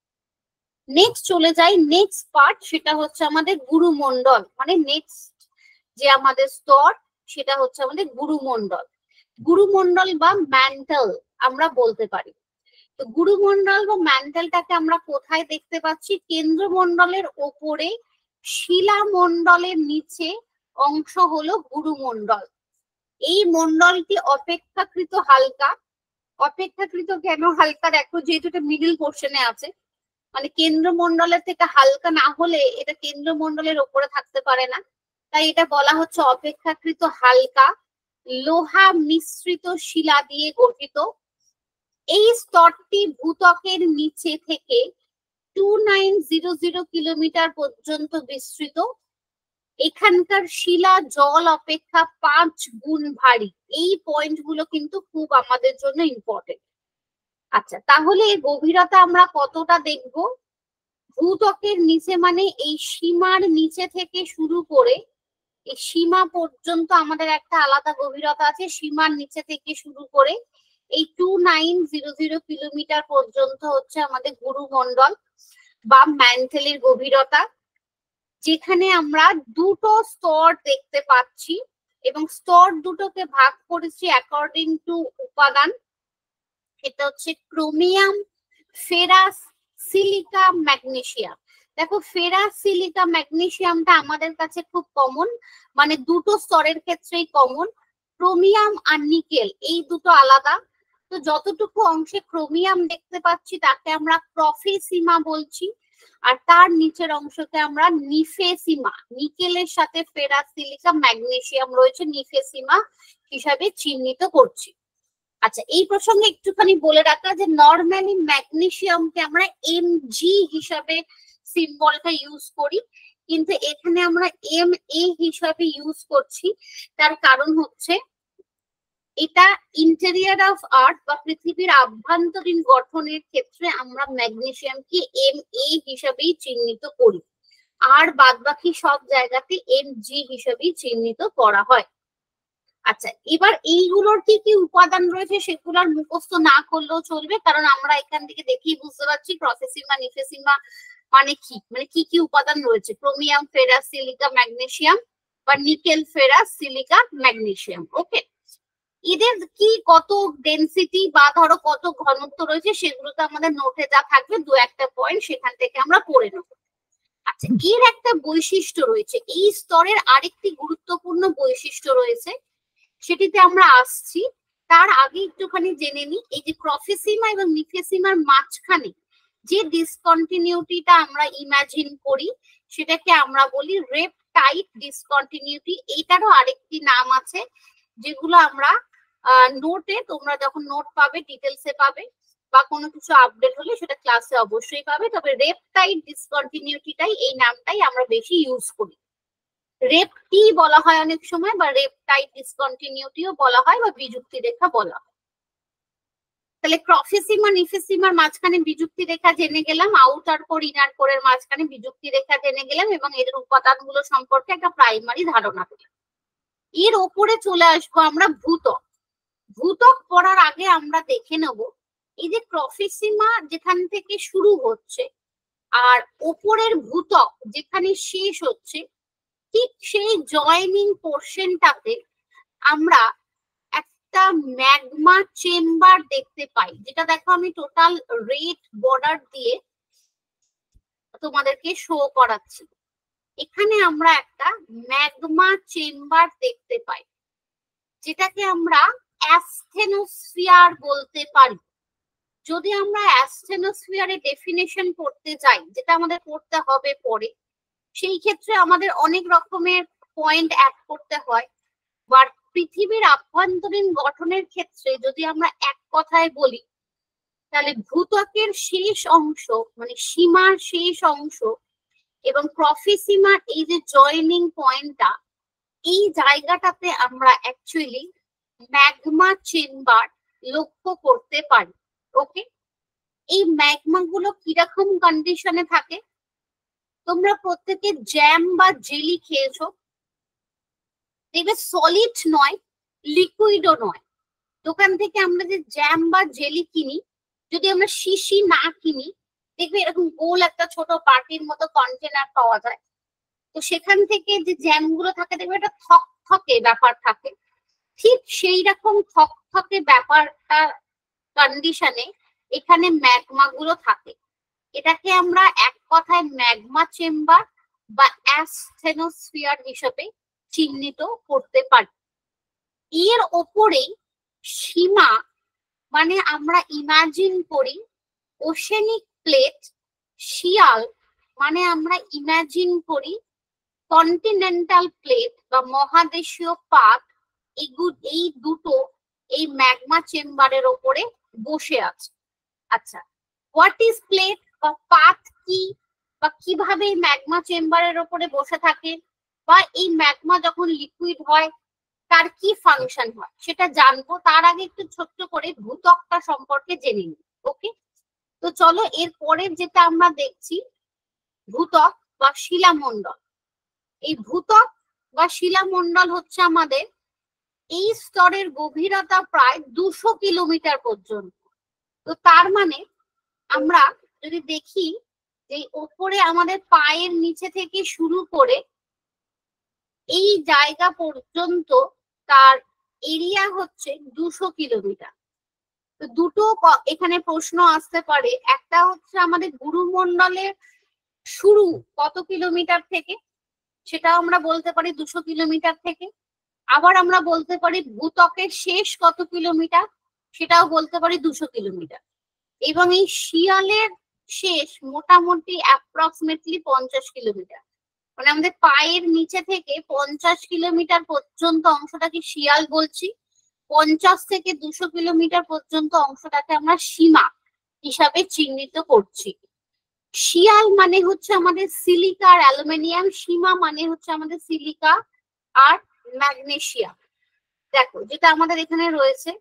নেক্সট চলে যাই নেক্সট পার্ট, সেটা হচ্ছে আমাদের গুরুমণ্ডল। মানে নেক্সট যে আমাদের স্তর সেটা হচ্ছে আমাদের গুরুমণ্ডল। গুরুমণ্ডল বা ম্যান্টেল আমরা বলতে পারি। তো গুরুমণ্ডল বা ম্যান্টেলটাকে আমরা কোথায় দেখতে পাচ্ছি? কেন্দ্রমণ্ডলের ওপরে শিলামণ্ডলের নিচে অংশ হলো গুরুমণ্ডল। এই মণ্ডলটি অপেক্ষাকৃত হালকা। অপেক্ষাকৃত কেন হালকা? দেখো যেহেতু এটা মিডল পোর্শনে আছে, মানে কেন্দ্রমণ্ডলের থেকে হালকা না হলে এটা কেন্দ্রমণ্ডলের ওপরে থাকতে পারে না, তাই এটা বলা হচ্ছে অপেক্ষাকৃত হালকা। লোহা মিশ্রিত শিলা দিয়ে গঠিত। এই স্তরটি ভূত্বকের নিচে থেকে 2900 কিলোমিটার পর্যন্ত বিস্তৃত। এখানকার শিলা জল অপেক্ষা 5 গুণ ভারী। এই পয়েন্ট গুলো কিন্তু খুব আমাদের জন্য ইম্পর্টেন্ট। আচ্ছা, তাহলে এর গভীরতা আমরা কতটা দেখব? ভূত্বকের নিচে মানে এই সীমার নিচে থেকে শুরু করে এই সীমা পর্যন্ত আমাদের একটা আলাদা গভীরতা আছে। সীমার নিচে থেকে শুরু করে এই 2900 কিলোমিটার পর্যন্ত হচ্ছে আমাদের গুরুমণ্ডল বা ম্যান্টেলের গভীরতা, যেখানে আমরা দুটো স্তর দেখতে পাচ্ছি, এবং স্তর দুটোকে ভাগ করেছি অ্যাকর্ডিং টু উপাদান। এটা হচ্ছে ক্রোমিয়াম, ফেরাস, সিলিকা, ম্যাগনেসিয়াম। দেখো ফেরাস, সিলিকা, ম্যাগনেসিয়ামটা আমাদের কাছে খুব কমন, মানে দুটো স্তরের ক্ষেত্রেই কমন। ক্রোমিয়াম আর নিকেল এই দুটো আলাদা। তো যতটুকু অংশে ক্রোমিয়াম দেখতে পাচ্ছি তাকে আমরা প্রফেসিমা বলছি, আর তার নিচের অংশকে আমরা নিফেসিমা। নিকেলের সাথে ফেরাস, সিলিকা, ম্যাগনেসিয়াম রয়েছে, নিফেসিমা হিসাবে চিহ্নিত করছি। আচ্ছা, এই প্রসঙ্গে একটুখানি বলে রাখা যে নর্মালি ম্যাগনেসিয়ামকে আমরা Mg হিসাবে সিম্বলটা ইউজ করি, কিন্তু এখানে আমরা Ma হিসাবে ইউজ করছি। তার কারণ হচ্ছে এটা ইন্টেরিয়র অফ আর্থ বা পৃথিবীর আভ্যন্তরীণ গঠনের ক্ষেত্রে আমরা ম্যাগনেসিয়ামকে Ma হিসাবেই চিহ্নিত করি, আর বাদবাকি সব জায়গাতে Mg হিসাবেই চিহ্নিত করা হয়। আচ্ছা, এবার এইগুলোর কি কি উপাদান রয়েছে সেগুলোর মুখস্থ না করলেও চলবে, কারণ আমরা এখান থেকে দেখেই বুঝতে পারছি প্রফেসিমা, নিফেসিমা মানে কি, মানে কি কি উপাদান রয়েছে। ক্রোমিয়াম, ফেরাস, সিলিকা, ম্যাগনেসিয়াম, বা নিকেল, ফেরাস, সিলিকা, ম্যাগনেসিয়াম। ওকে, এদের কি কত ডেনসিটি বা ধরো কত ঘনত্ব রয়েছে সেগুলো তো আমাদের নোটে যা থাকবে, দু একটা পয়েন্ট সেখান থেকে আমরা পড়ে নেব। আচ্ছা, এর একটা বৈশিষ্ট্য রয়েছে, এই স্তরের আরেকটি গুরুত্বপূর্ণ বৈশিষ্ট্য রয়েছে, সেটিতে আমরা আসছি। তার আগে একটুখানি জেনে নিই, এই যে প্রফেসিমা এবং নিফেসিমার মাঝখানে যে ডিসকন্টিনিউটিটা আমরা ইমাজিন করি সেটাকে আমরা বলি রেপটাইড ডিসকন্টিনিউটি। এইটারও আরেকটি নাম আছে, যেগুলো আমরা নোটে, তোমরা যখন নোট পাবে ডিটেলসে পাবে, বা কোনো কিছু আপডেট হলে সেটা ক্লাসে অবশ্যই পাবে। তবে রেপটাইড ডিসকন্টিনিউটিটাই, এই নামটাই আমরা বেশি ইউজ করি। রেপটি বলা হয় অনেক সময়, বা রেপটাইড ডিসকন্টিনিউটিও বলা হয়, বা বিযুক্তি রেখা বলা হয়। তাহলে প্রফেসিমা, নিফেসিমার মাঝখানে বিযুক্তি রেখা জেনে গেলাম, আউটার কোর, ইনার কোরের মাঝখানে বিযুক্তি রেখা জেনে গেলাম, এবং এদের উপাদানগুলো সম্পর্কে একটা প্রাইমারি ধারণা পেলাম। এর ওপরে চলে আসবো আমরা ভূত্বক। ভূত্বক পড়ার আগে আমরা দেখে নেব এই যে ক্রফিসিমা যেখান থেকে শুরু হচ্ছে আর ওপরের ভূত্বক যেখানে শেষ হচ্ছে, ঠিক সেই জয়েনিং পোর্শনটাতে আমরা একটা ম্যাগমা চেম্বার দেখতে পাই, যেটা দেখো আমি টোটাল রেড বর্ডার দিয়ে তোমাদেরকে শো করাচ্ছি। এখানে আমরা একটা ম্যাগমা চেম্বার দেখতে পাই, যেটাকে আমরা অ্যাসথেনোস্ফিয়ার বলতে পারি। যদি আমরা অ্যাসথেনোস্ফিয়ারের ডেফিনেশন করতে যাই, যেটা আমাদের করতে হবে পরে, সেই ক্ষেত্রে আমাদের অনেক রকমের পয়েন্ট অ্যাড করতে হয়। বা পৃথিবীর আভ্যন্তরীণ গঠনের ক্ষেত্রে যদি আমরা এক কথায় বলি, তাহলে ভূত্বকের শেষ অংশ মানে সীমার শেষ অংশ এবং প্রফিসিমার এই যে জয়েনিং পয়েন্টটা, এই জায়গাটাতে আমরা অ্যাকচুয়ালি ম্যাগমা চেম্বার লক্ষ্য করতে পারি। ওকে, এই ম্যাগমা গুলো কিরকম কন্ডিশনে থাকে? তোমরা প্রত্যেকে জ্যাম বা জেলি খেয়েছো, দেখবে সলিড নয়, লিকুইডও নয়। দোকান থেকে আমরা যে জ্যাম বা জেলি কিনি, যদি আমরা শিশি না কিনি, দেখবে এরকম গোল একটা ছোট পার্টির মতো কন্টেনার পাওয়া যায়। তো সেখান থেকে যে জ্যাম গুলো থাকে, দেখবে একটা থকথকে ব্যাপার থাকে। ঠিক সেই রকম থকথকে ব্যাপারটা কন্ডিশনে এখানে ম্যাগমা গুলো থাকে। এটাকে আমরা এক কথায় ম্যাগমা চেম্বার বা অ্যাসথেনোস্ফিয়ার হিসেবে চিহ্নিত করতে পারি। এর ওপরেই সীমা মানে আমরা ইমাজিন করি ওশেনিক প্লেট, শিয়াল মানে আমরা ইমাজিন করি কন্টিনেন্টাল প্লেট বা মহাদেশীয় পাত। এই দুটো এই ম্যাগমা চেম্বারের ওপরে বসে আছে। আচ্ছা, হোয়াট ইজ প্লেট বা পাত কি, বা কিভাবে এই ম্যাগমা চেম্বারের ওপরে বসে থাকে, বা এই ম্যাগমা যখন লিকুইড হয় তার কি ফাংশন হয় সেটা জানবো। তার আগে একটু ছোট্ট করে ভূত্বকটা সম্পর্কে জেনে নিই। ওকে, তো চলো এর পরের যেটা আমরা দেখছি, ভূত্বক বা শিলামণ্ডল। এই ভূত্বক বা শিলামণ্ডল হচ্ছে আমাদের এই স্তরের গভীরতা প্রায় 200 কিলোমিটার পর্যন্ত। তো তার মানে আমরা যদি দেখি যে ওপরে আমাদের পায়ের নিচে থেকে শুরু করে এই জায়গা পর্যন্ত তার এরিয়া হচ্ছে 200 কিলোমিটার। তো দুটো এখানে প্রশ্ন আসতে পারে। একটা হচ্ছে আমাদের গুরুমণ্ডলের শুরু কত কিলোমিটার থেকে, সেটা আমরা বলতে পারি 200 কিলোমিটার থেকে। আবার আমরা বলতে পারি ভূত্বকের শেষ কত কিলোমিটার, সেটাও বলতে পারি 200 কিলোমিটার। এবং এই শিয়ালের শেষ মোটামুটি অ্যাপ্রক্সিমেটলি 50 কিলোমিটার। মানে আমাদের পায়ের নিচে থেকে 50 কিলোমিটার পর্যন্ত অংশটাকে শিয়াল বলছি, 50 থেকে 200 কিলোমিটার পর্যন্ত অংশটাকে আমরা সীমা হিসাবে চিহ্নিত করছি। শিয়াল মানে হচ্ছে আমাদের সিলিকা আর অ্যালুমিনিয়াম, সীমা মানে হচ্ছে আমাদের সিলিকা আর ম্যাগনেসিয়াম। দেখো যেটা আমাদের এখানে রয়েছে,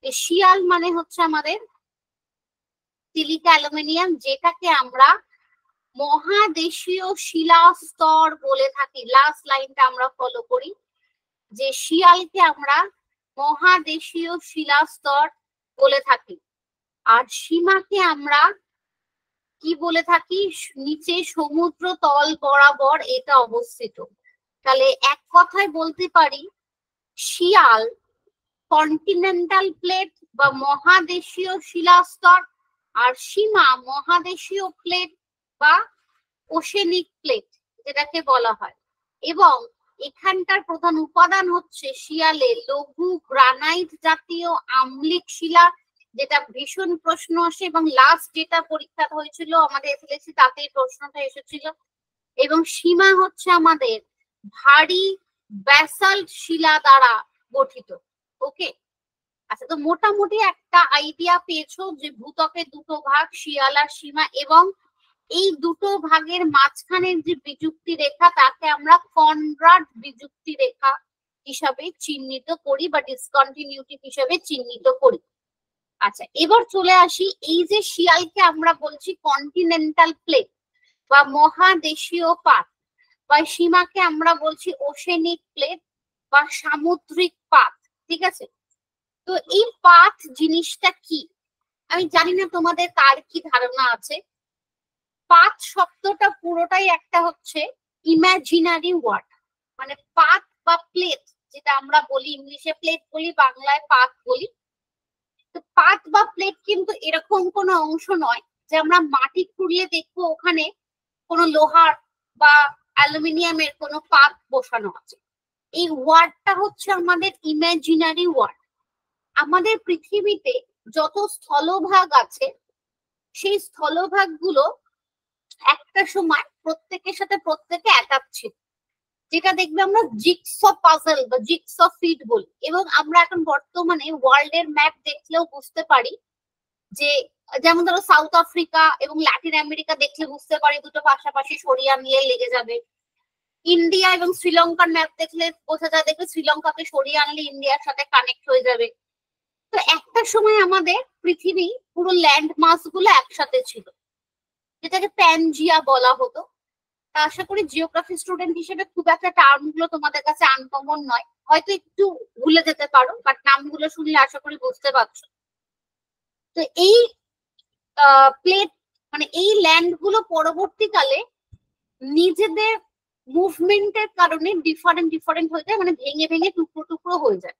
যে শিয়াল মানে হচ্ছে আমাদের সিলিকা অ্যালুমিনিয়াম, যেটাকে আমরা মহাদেশীয় শিলাস্তর বলে থাকি। লাস্ট লাইনটা আমরা ফলো করি, যে শিয়ালকে আমরা মহাদেশীয় শিলাস্তর বলে থাকি, আর সীমাকে আমরা কি বলে থাকি, নিচে সমুদ্র তল বরাবর এটা অবস্থিত। তাহলে এক কথায় বলতে পারি শিয়াল কন্টিনেন্টাল প্লেট বা মহাদেশীয় শিলাস্তর, আর সীমা মহাদেশীয় প্লেট বা ওশেনিক প্লেট যেটাকে বলা হয়। এবং এখানকার প্রধান উপাদান হচ্ছে শিয়ালে লঘু গ্রানাইট জাতীয় আম্লিক শিলা, যেটা ভীষণ প্রশ্ন আসে এবং লাস্ট যেটা পরীক্ষা হয়েছিল আমাদের এসএলএসসি তাতেই প্রশ্নটা এসেছিল। এবং সীমা হচ্ছে আমাদের ভারী ব্যাসাল্ট শিলা দ্বারা গঠিত। ওকে, আচ্ছা, তো মোটামুটি একটা আইডিয়া পেয়েছো যে ভূত্বকের দুটো ভাগ, শিয়াল আর সীমা, এবং এই দুটো ভাগের মাঝখানের যে বিযুক্তি রেখা তাকে আমরা কনরাড বিযুক্তি রেখা হিসাবে চিহ্নিত করি বা ডিসকন্টিনিউটি হিসাবে চিহ্নিত করি। আচ্ছা, এবার চলে আসি, এই যে শিয়ালকে আমরা বলছি কন্টিনেন্টাল প্লেট বা মহাদেশীয় পাত, বা সীমাকে আমরা বলছি ওশেনিক প্লেট বা সামুদ্রিক পাত। ঠিক আছে, তো এই পাত জিনিসটা কি? আমি জানি না তোমাদের কার কি ধারণা আছে। পাত শব্দটা পুরোটাই একটা হচ্ছে ইমাজিনারি ওয়ার্ড, মানে পাত বা প্লেট, যেটা আমরা বলি ইংলিশে প্লেট বলি, বাংলায় পাত বলি। তো পাত বা প্লেট কিন্তু এরকম কোনো অংশ নয় যে আমরা মাটি খুঁড়লে দেখবো ওখানে কোনো লোহার বা অ্যালুমিনিয়ামের কোনো পাত বসানো আছে। এই ওয়ার্ডটা হচ্ছে আমাদের ইমাজিনারি ওয়ার্ড। আমাদের পৃথিবীতে যত স্থলভাগ আছে সেই স্থলভাগ গুলো একটা সময় প্রত্যেকের সাথে প্রত্যেকে অ্যাটাচ ছিল, যেটা দেখবে আমরা জিগস পাজল বা জিগস ফিট বলি। এবং আমরা এখন বর্তমানে ওয়ার্ল্ড এর ম্যাপ দেখলেও বুঝতে পারি যে, যেমন ধরো সাউথ আফ্রিকা এবং ল্যাটিন আমেরিকা দেখলে বুঝতে পারি দুটো পাশাপাশি সরিয়ে নিয়ে লেগে যাবে। ইন্ডিয়া এবং শ্রীলঙ্কার ম্যাপ দেখলে বোঝা যায়, দেখবে শ্রীলঙ্কাকে সরিয়ে আনলে ইন্ডিয়ার সাথে কানেক্ট হয়ে যাবে। তো একটা সময় আমাদের পৃথিবী পুরো ল্যান্ড মাস গুলো একসাথে ছিল, যেটাকে প্যানজিয়া বলা হতো। তা আশা করি জিওগ্রাফি স্টুডেন্ট হিসেবে খুব একটা টার্ম গুলো তোমাদের কাছে আনকমন নয়, হয়তো একটু ভুলে যেতে পারো, বাট নামগুলো শুনলে আশা করি বুঝতে পারছো। তো এই প্লেট মানে এই ল্যান্ড গুলো পরবর্তীকালে নিজেদের মুভমেন্টের কারণে ডিফারেন্ট হয়ে যায়, মানে ভেঙে ভেঙে টুকরো টুকরো হয়ে যায়।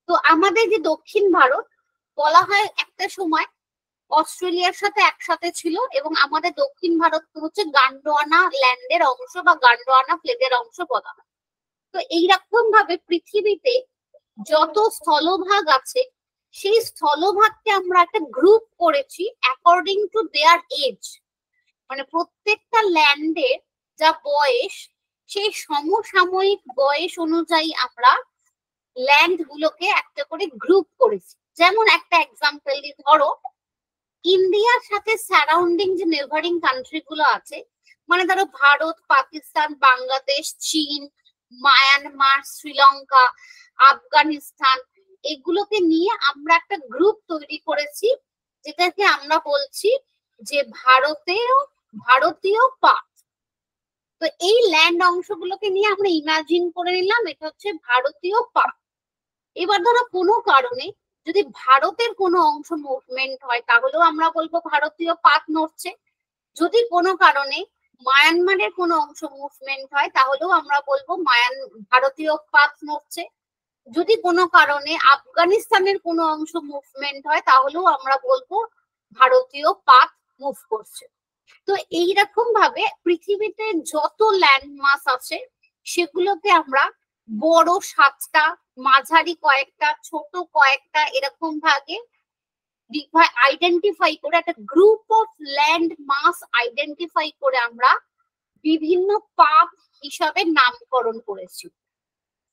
তো আমাদের যে দক্ষিণ ভারত বলা হয় একটা সময় অস্ট্রেলিয়ার সাথে একসাথে ছিল, এবং আমাদের দক্ষিণ ভারত হচ্ছে গান্ডোয়ানা ল্যান্ডের অংশ বা গান্ডোয়ানা প্লেটের অংশ বলা হয়। তো এইরকম ভাবে পৃথিবীতে যত স্থলভাগ আছে সেই স্থলভাগকে আমরা একটা গ্রুপ করেছি অ্যাকর্ডিং টু দেয়ার এজ, মানে প্রত্যেকটা ল্যান্ডের যা বয়স সেই সমসাময়িক বয়স অনুযায়ী আমরা ল্যান্ড গুলোকে একটা করে গ্রুপ করেছি। যেমন একটা এক্সাম্পল দিই, ধরো ইন্ডিয়ার সাথে সারাউন্ডিং যে নেভারিং কান্ট্রি গুলো আছে, মানে ধরো ভারত, পাকিস্তান, বাংলাদেশ, চীন, মায়ানমার, শ্রীলঙ্কা, আফগানিস্তান, এগুলোকে নিয়ে আমরা একটা গ্রুপ তৈরি করেছি, যেটাকে আমরা বলছি যে ভারতীয় পাত। তো এই ল্যান্ড অংশগুলোকে নিয়ে আমরা ইমাজিন করে নিলাম এটা হচ্ছে ভারতীয় পাত। এবার ধরো কোনো কারণে যদি ভারতের কোনো অংশ মুভমেন্ট হয় তাহলেও আমরা বলবো ভারতীয় পাত নড়ছে। যদি কোনো কারণে মায়ানমারের কোনো অংশ মুভমেন্ট হয় তাহলেও আমরা বলবো ভারতীয় পাত নড়ছে। যদি কোনো কারণে আফগানিস্তানের কোনো অংশ মুভমেন্ট হয় তাহলেও আমরা বলবো ভারতীয় পাত মুভ করছে। তো এইরকম ভাবে পৃথিবীতে যত ল্যান্ডমাস আছে সেগুলোকে আমরা বড় 7টা, মাঝারি কয়েকটা, ছোট কয়েকটা, এরকম ভাগে আইডেন্টিফাই করে একটা group of land mass identify করে আমরা বিভিন্ন পাত হিসাবে নামকরণ করেছি।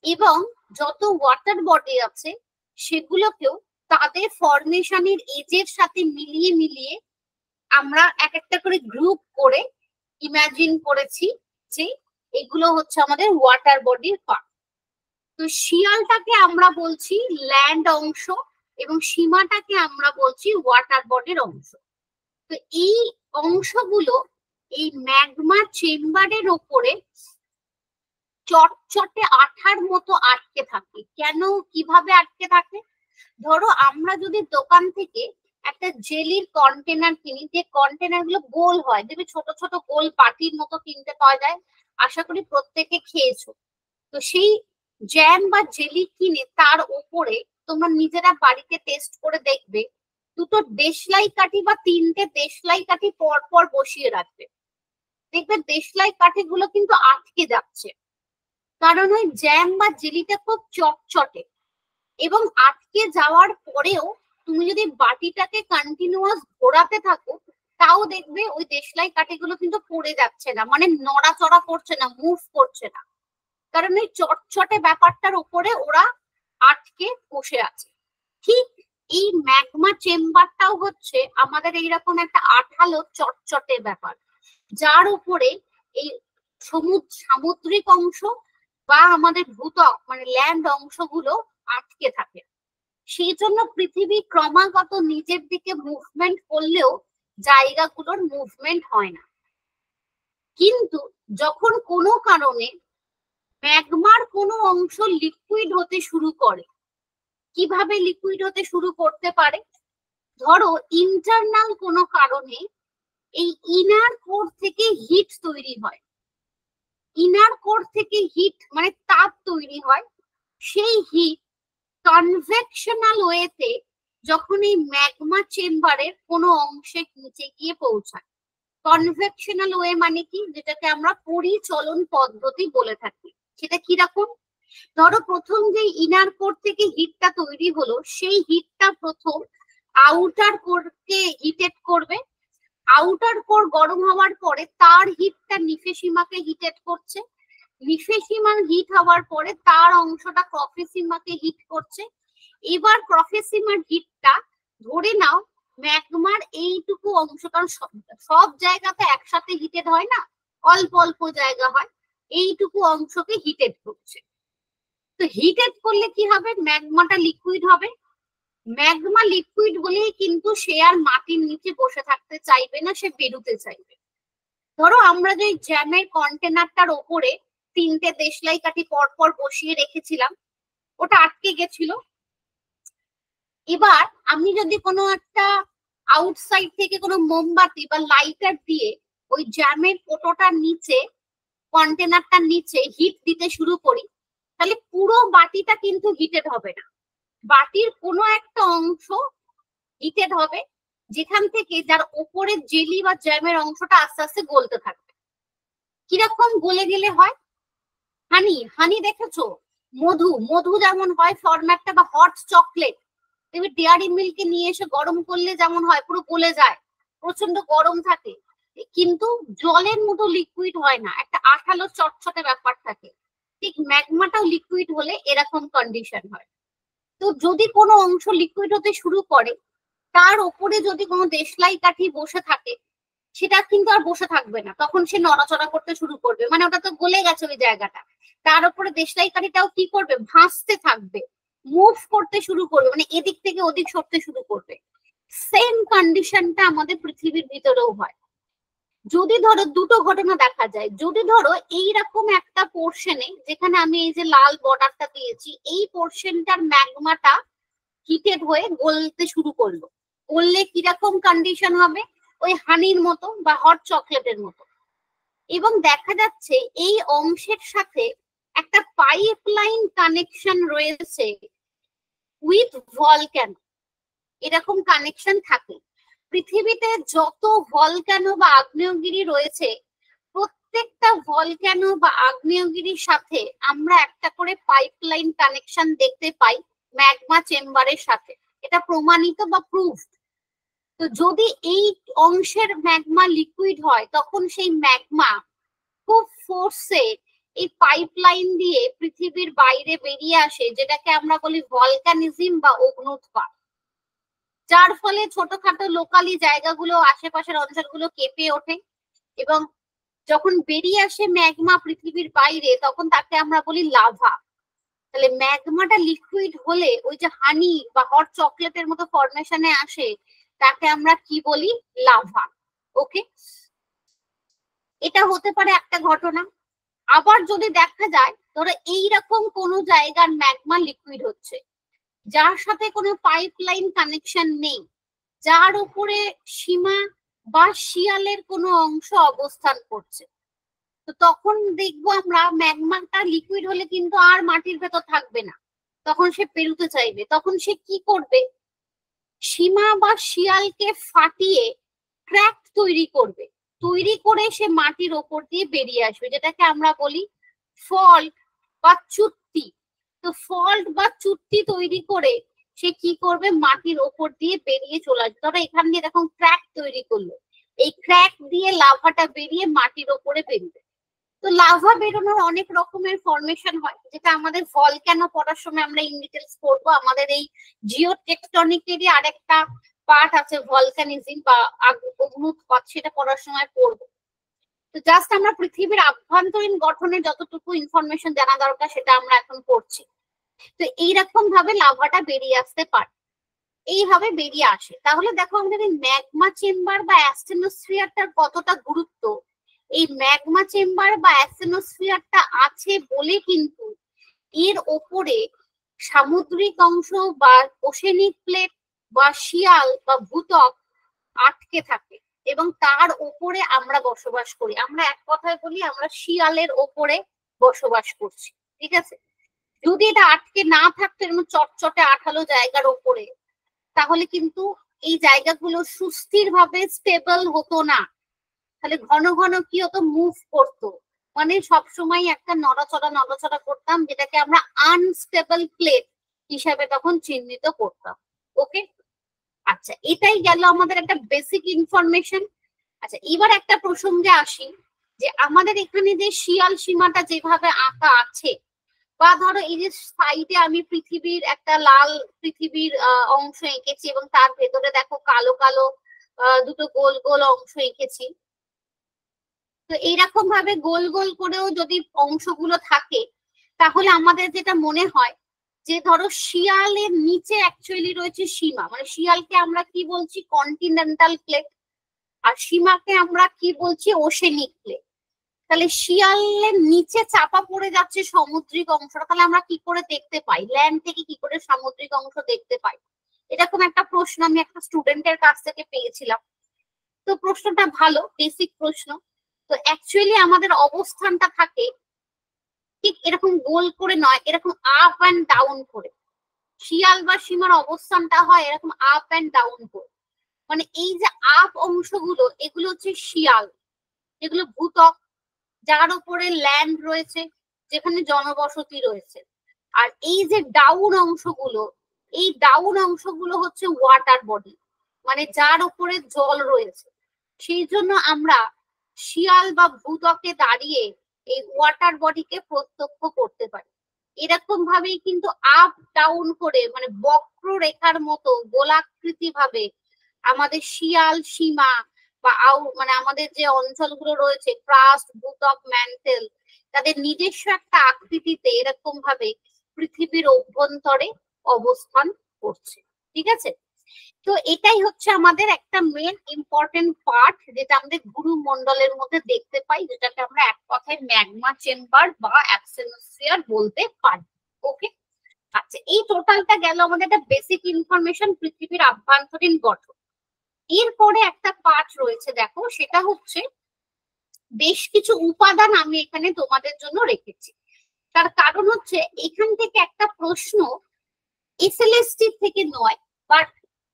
এবং যত ওয়াটার বডি আছে সেগুলোকেও তাদের ফরমেশনের এজের সাথে মিলিয়ে মিলিয়ে আমরা এক একটা করে গ্রুপ করে ইমাজিন করেছি যে এগুলো হচ্ছে আমাদের ওয়াটার বডির পার্ট। তো শিয়ালটাকে আমরা বলছি ল্যান্ড অংশ এবং সীমাটাকে আমরা বলছি ওয়াটার বডির অংশ। তো এই অংশগুলো এই ম্যাগমা চেম্বারের ওপরে চটচটে আঠার মতো আটকে থাকে। কেন, কিভাবে আটকে থাকে? ধরো আমরা যদি দোকান থেকে একটা জেলির কন্টেনার কিনি, যে কন্টেনার গুলো গোল হয়, দেখবে ছোট ছোট গোল পাটির মতো কিনতে পাওয়া যায়, আশা করি প্রত্যেকে খেয়েছো। তো সেই জ্যাম বা জেলি কিনে তার উপরে তোমরা নিজেরা বাড়িতে টেস্ট করে দেখবে, দুটো দেশলাই কাঠি বা 3টে দেশলাই কাঠি পর পর বসিয়ে রাখবে, দেখবে দেশলাই কাঠি গুলো কিন্তু আটকে যাচ্ছে, কারণ ওই জ্যাম বা জেলিটা খুব চটচটে। এবং আটকে যাওয়ার পরেও তুমি যদি বাটিটাকে কন্টিনিউয়াস ঘোরাতে থাকো তাও দেখবে ওই দেশলাই কাঠিগুলো কিন্তু পড়ে যাচ্ছে না, মানে নড়াচড়া করছে না, মুভ করছে না, কারণ ওই চটচটে ব্যাপারটার উপরে ওরা আটকে বসে আছে। ঠিক এই ম্যাগমা চেম্বারটাও হচ্ছে আমাদের এইরকম একটা আঠালো চটচটে ব্যাপার, যার উপরে এই সামুদ্রিক অংশ বা আমাদের ভূত্বক মানে ল্যান্ড অংশগুলো আটকে থাকে। সেই জন্য পৃথিবী ক্রমাগত নিজের দিকে মুভমেন্ট করলেও জায়গাগুলোর মুভমেন্ট হয় না। কিন্তু যখন কোনো কারণে ম্যাগমার কোনো অংশ লিকুইড হতে শুরু করে, কিভাবে লিকুইড হতে শুরু করতে পারে? ধরো ইন্টারনাল কোনো কারণে এই ইনার কোর থেকে হিট তৈরি হয়, ইনার কোর থেকে হিট মানে তাপ তৈরি হয়, সেই হিট কনভেকশনাল ওয়েতে যখন এই ম্যাগমা চেম্বারের কোনো অংশে নিচে গিয়ে পৌঁছায়। কনভেকশনাল ওয়ে মানে কি, যেটাকে আমরা পরিচলন পদ্ধতি বলে থাকি। সেটা কিরকম, ধরো প্রথম যে ইনার কোর থেকে হিটটা তৈরি হলো, সেই হিটটা প্রথম আউটার কোরকে হিটেড করবে, আউটার কোর গরম হওয়ার পরে তার হিটটা নিফেসিমাকে হিটেড করছে, নিফেসিমা হিট হওয়ার পরে তার অংশটা প্রফেসিমাকে হিট করছে। এবার প্রফেসিমার হিটটা ধরে নাও ম্যাগমার এইটুকু অংশ, কারণ সব জায়গাতে একসাথে হিটেড হয় না, অল্প অল্প জায়গা হয়, এইটুকু অংশকে হিটেড করছে। তো হিটেড করলে কি হবে, ম্যাগমাটা লিকুইড হবে। ম্যাগমা লিকুইড হলেই কিন্তু সে আর মাটির নিচে বসে থাকতে চাইবে না, সে বেরোতে চাইবে। ধরো আমরা যে জ্যামের কন্টেনারটার ওপরে 3টে দেশলাই কাঠি পরপর বসিয়ে রেখেছিলাম, ওটা আটকে গেছিল। এবার আমি যদি কোনো একটা আউটসাইড থেকে কোনো মোমবাতি বা লাইটার দিয়ে ওই জ্যামের কোটোটার নিচে, কন্টেনারটার নিচে হিট দিতে শুরু করি, তাহলে পুরো বাটিটা কিন্তু হিটেড হবে না, বাটির কোনো একটা অংশ হিটেড হবে, যেখান থেকে যার ওপরে জেলি বা জ্যামের অংশটা আস্তে আস্তে গলতে থাকবে। কিরকম গলে গেলে হয়, হানি, হানি দেখেছো, মধু, মধু যেমন হয় ফরম্যাটটা, বা হট চকলেট তুমি ডেয়ারি মিল্কে নিয়ে এসে গরম করলে যেমন হয়, পুরো গলে যায়, প্রচন্ড গরম থাকে, কিন্তু জলের মতো লিকুইড হয় না, একটা আঠালো চটচটে ব্যাপার থাকে। ঠিক ম্যাগমাটাও লিকুইড হলে এরকম কন্ডিশন হয়। তো যদি কোনো অংশ লিকুইড হতে শুরু করে, তার উপরে যদি কোনো দেশলাই কাঠি বসে থাকে, সেটা কিন্তু আর বসে থাকবে না, তখন সে নড়াচড়া করতে শুরু করবে, মানে ওটা তো গলে গেছে ওই জায়গাটা। তার উপরে দেশলাই কাঠিটাও কি করবে, ভাসতে থাকবে, মুভ করতে শুরু করবে, মানে এদিক থেকে ওদিক সরতে শুরু করবে। সেম কন্ডিশনটা আমাদের পৃথিবীর ভিতরেও হয়। যদি ধরো দুটো ঘটনা দেখা যায়, যদি ধরো এইরকম একটা পোর্শনে, যেখানে আমি এই যে লাল বর্ডারটা দিয়েছি, এই পোর্শনটার ম্যাগমাটা হিটেড হয়ে গলতে শুরু করলো, গললে কিরকম কন্ডিশন হবে, ওই হানির মতো বা হট চকলেটের মতো। এবং দেখা যাচ্ছে এই অংশের সাথে একটা পাইপ লাইন কানেকশন রয়েছে উইথ ভলক্যানো, এরকম কানেকশন থাকে। পৃথিবীতে যত ভলক্যানো বা আগ্নেয়গিরি রয়েছে, প্রত্যেকটা ভলক্যানো বা আগ্নেয়গিরির সাথে আমরা একটা করে পাইপলাইন কানেকশন দেখতে পাই ম্যাগমা চেম্বারের সাথে, এটা প্রমাণিত বা প্রুফড। তো যদি এই অংশের ম্যাগমা লিকুইড হয়, তখন সেই ম্যাগমা খুব ফোর্সে এই পাইপলাইন দিয়ে পৃথিবীর বাইরে বেরিয়ে আসে, যেটাকে আমরা বলি ভলকানিজম বা অগ্নুৎপাত, যার ফলে ছোটখাটো লোকালি জায়গাগুলো, আশেপাশের অঞ্চলগুলো কেঁপে ওঠে, এবং যখন বেরিয়ে আসে ম্যাগমা পৃথিবীর বাইরে, তখন তাকে আমরা বলি লাভা। তাহলে ম্যাগমাটা লিকুইড হলে ওই যে হানি বা হট চকলেটের মতো ফরমেশনে আসে, তাকে আমরা কি বলি, লাভা। ওকে, এটা হতে পারে একটা ঘটনা। আবার যদি দেখা যায় ধরো এইরকম কোনো জায়গার ম্যাগমা লিকুইড হচ্ছে, যার সাথে কোনো পাইপলাইন কানেকশন নেই, যার উপরে সীমা বা শিয়ালের কোনো অংশ অবস্থান করছে, তো তখন দেখবো আমরা ম্যাগমাটা লিকুইড হলে কিন্তু আর মাটির ভেতর থাকবে না, তখন সে পেরুতে চাইবে। তখন সে কি করবে, সীমা বা শিয়ালকে ফাটিয়ে ক্র্যাক তৈরি করবে, তৈরি করে সে মাটির ওপর দিয়ে বেরিয়ে আসবে, যেটাকে আমরা বলি ফল্ট বা চুত্তি। তো ফল্ট বা চুত্তি তৈরি করে সে কি করবে, মাটির ওপর দিয়ে বেরিয়ে চলে আসবে। ধরো এখান দিয়ে দেখুন ক্র্যাক তৈরি করলো, এই ক্র্যাক দিয়ে লাভাটা বেরিয়ে মাটির ওপরে বেরোবে। তো লাভা বেরোনোর অনেক রকমের ফরমেশন হয়, যেটা আমাদের ভলক্যানো পড়ার সময় আমরা ইন ডিটেলস পড়বো। আমাদের এই জিওটেকটনিকেরই আরেকটা পার্ট আছে ভলকানিজম বা অগ্নুৎপাত, সেটা পড়ার সময় পড়বো। তো জাস্ট আমরা পৃথিবীর আভ্যন্তরীণ গঠনের যতটুকু ইনফরমেশন জানা দরকার সেটা আমরা এখন পড়ছি। তো এইরকম ভাবে লাভাটা বেরিয়ে আসতে পারে, এইভাবে বেরিয়ে আসে। তাহলে দেখো আমাদের এই ম্যাগমা চেম্বার বা অ্যাস্টেনোস্ফিয়ারটার কতটা গুরুত্ব। এই ম্যাগমা চেম্বার বা অ্যাস্টেনোস্ফিয়ারটা আছে বলে কিন্তু এর ওপরে সামুদ্রিক অংশ বা ওশেনিক প্লেট বা শিয়াল বা ভূত্বক আটকে থাকে এবং তার ওপরে আমরা বসবাস করি। আমরা এক কথায় বলি আমরা শিয়ালের ওপরে বসবাস করছি, ঠিক আছে। যদি এটা আটকে না থাকতো এরকম চটচটে আঠালো জায়গার ওপরে, তাহলে কিন্তু এই জায়গাগুলো সুস্থির ভাবে স্টেবল হতো না। তাহলে ঘন ঘন কি হতো, মুভ করতো, মানে সবসময় একটা নড়াচড়া করতাম, যেটাকে আমরা আনস্টেবল প্লেট হিসাবে তখন চিহ্নিত করতাম। ওকে, আচ্ছা, এটাই গেল আমাদের একটা বেসিক ইনফরমেশন। আচ্ছা, এবার একটা প্রসঙ্গে আসি, যে আমাদের এখানে যে শিয়াল সীমাটা যেভাবে আঁকা আছে, বা ধরো এই যে সাইডে আমি পৃথিবীর একটা লাল পৃথিবীর অংশ এঁকেছি এবং তার ভেতরে দেখো কালো কালো দুটো গোল গোল অংশ এঁকেছি। তো এইরকম ভাবে গোল গোল করেও যদি অংশগুলো থাকে, তাহলে আমাদের যেটা মনে হয় যে ধরো শিয়ালের নিচে অ্যাকচুয়ালি রয়েছে সীমা, মানে শিয়ালকে আমরা কি বলছি, কন্টিনেন্টাল প্লেট, আর সীমাকে আমরা কি বলছি, ওশেনিক প্লেট। তাহলে শিয়ালের নিচে চাপা পড়ে যাচ্ছে সামুদ্রিক অংশটা, তাহলে আমরা কি করে দেখতে পাই, ল্যান্ড থেকে কি করে সামুদ্রিক অংশ দেখতে পাই? এরকম একটা প্রশ্ন আমি একটা স্টুডেন্টের কাছ থেকে পেয়েছিলাম। তো প্রশ্নটা ভালো, বেসিক প্রশ্ন। তো অ্যাকচুয়ালি আমাদের অবস্থানটা থাকে ঠিক এরকম গোল করে নয়, এরকম আপ অ্যান্ড ডাউন করে। শিয়াল বা সীমার অবস্থানটা হয় এরকম আপ অ্যান্ড ডাউন করে। মানে এই যে আপ অংশগুলো, এগুলো হচ্ছে শিয়াল, এগুলো ভূত্বক, যার উপরে ল্যান্ড রয়েছে, যেখানে জনবসতি রয়েছে। আর এই যে ডাউন অংশগুলো, এই ডাউন অংশগুলো হচ্ছে ওয়াটার বডি, মানে যার উপরে জল রয়েছে। সেই জন্য আমরা শিয়াল বা ভূত্বকে দাঁড়িয়ে এই ওয়াটার বডিকে প্রত্যক্ষ করতে পারি। এরকম ভাবেই কিন্তু আপ ডাউন করে, মানে বক্ররেখার মতো গোলাকৃতি ভাবে আমাদের শিয়াল সীমা বা মানে আমাদের যে অঞ্চলগুলো রয়েছে, ক্রাস্ট, ভূত্বক, ম্যান্টেল, তাদের নিজস্ব একটা আকৃতিতে এরকম ভাবে পৃথিবীর অভ্যন্তরে অবস্থান করছে, ঠিক আছে। তো এটাই হচ্ছে আমাদের একটা মেন ইম্পর্টেন্ট পার্ট, যেটা আমাদের গুরুমণ্ডলের মধ্যে দেখতে পাই, যেটাকে আমরা এক কথায় ম্যাগমা চেম্বার বা অ্যাক্সেনোস্ফিয়ার বলতে পারি। ওকে, আচ্ছা, এই টোটালটা গেল আমাদের একটা বেসিক ইনফরমেশন পৃথিবীর আভ্যন্তরীণ গঠন। এরপরে একটা পার্ট রয়েছে, দেখো, সেটা হচ্ছে বেশ কিছু উপাদান আমি এখানে তোমাদের জন্য রেখেছি। তার কারণ হচ্ছে এখান থেকে একটা প্রশ্ন এসএলএসটি থেকে নয়, বাট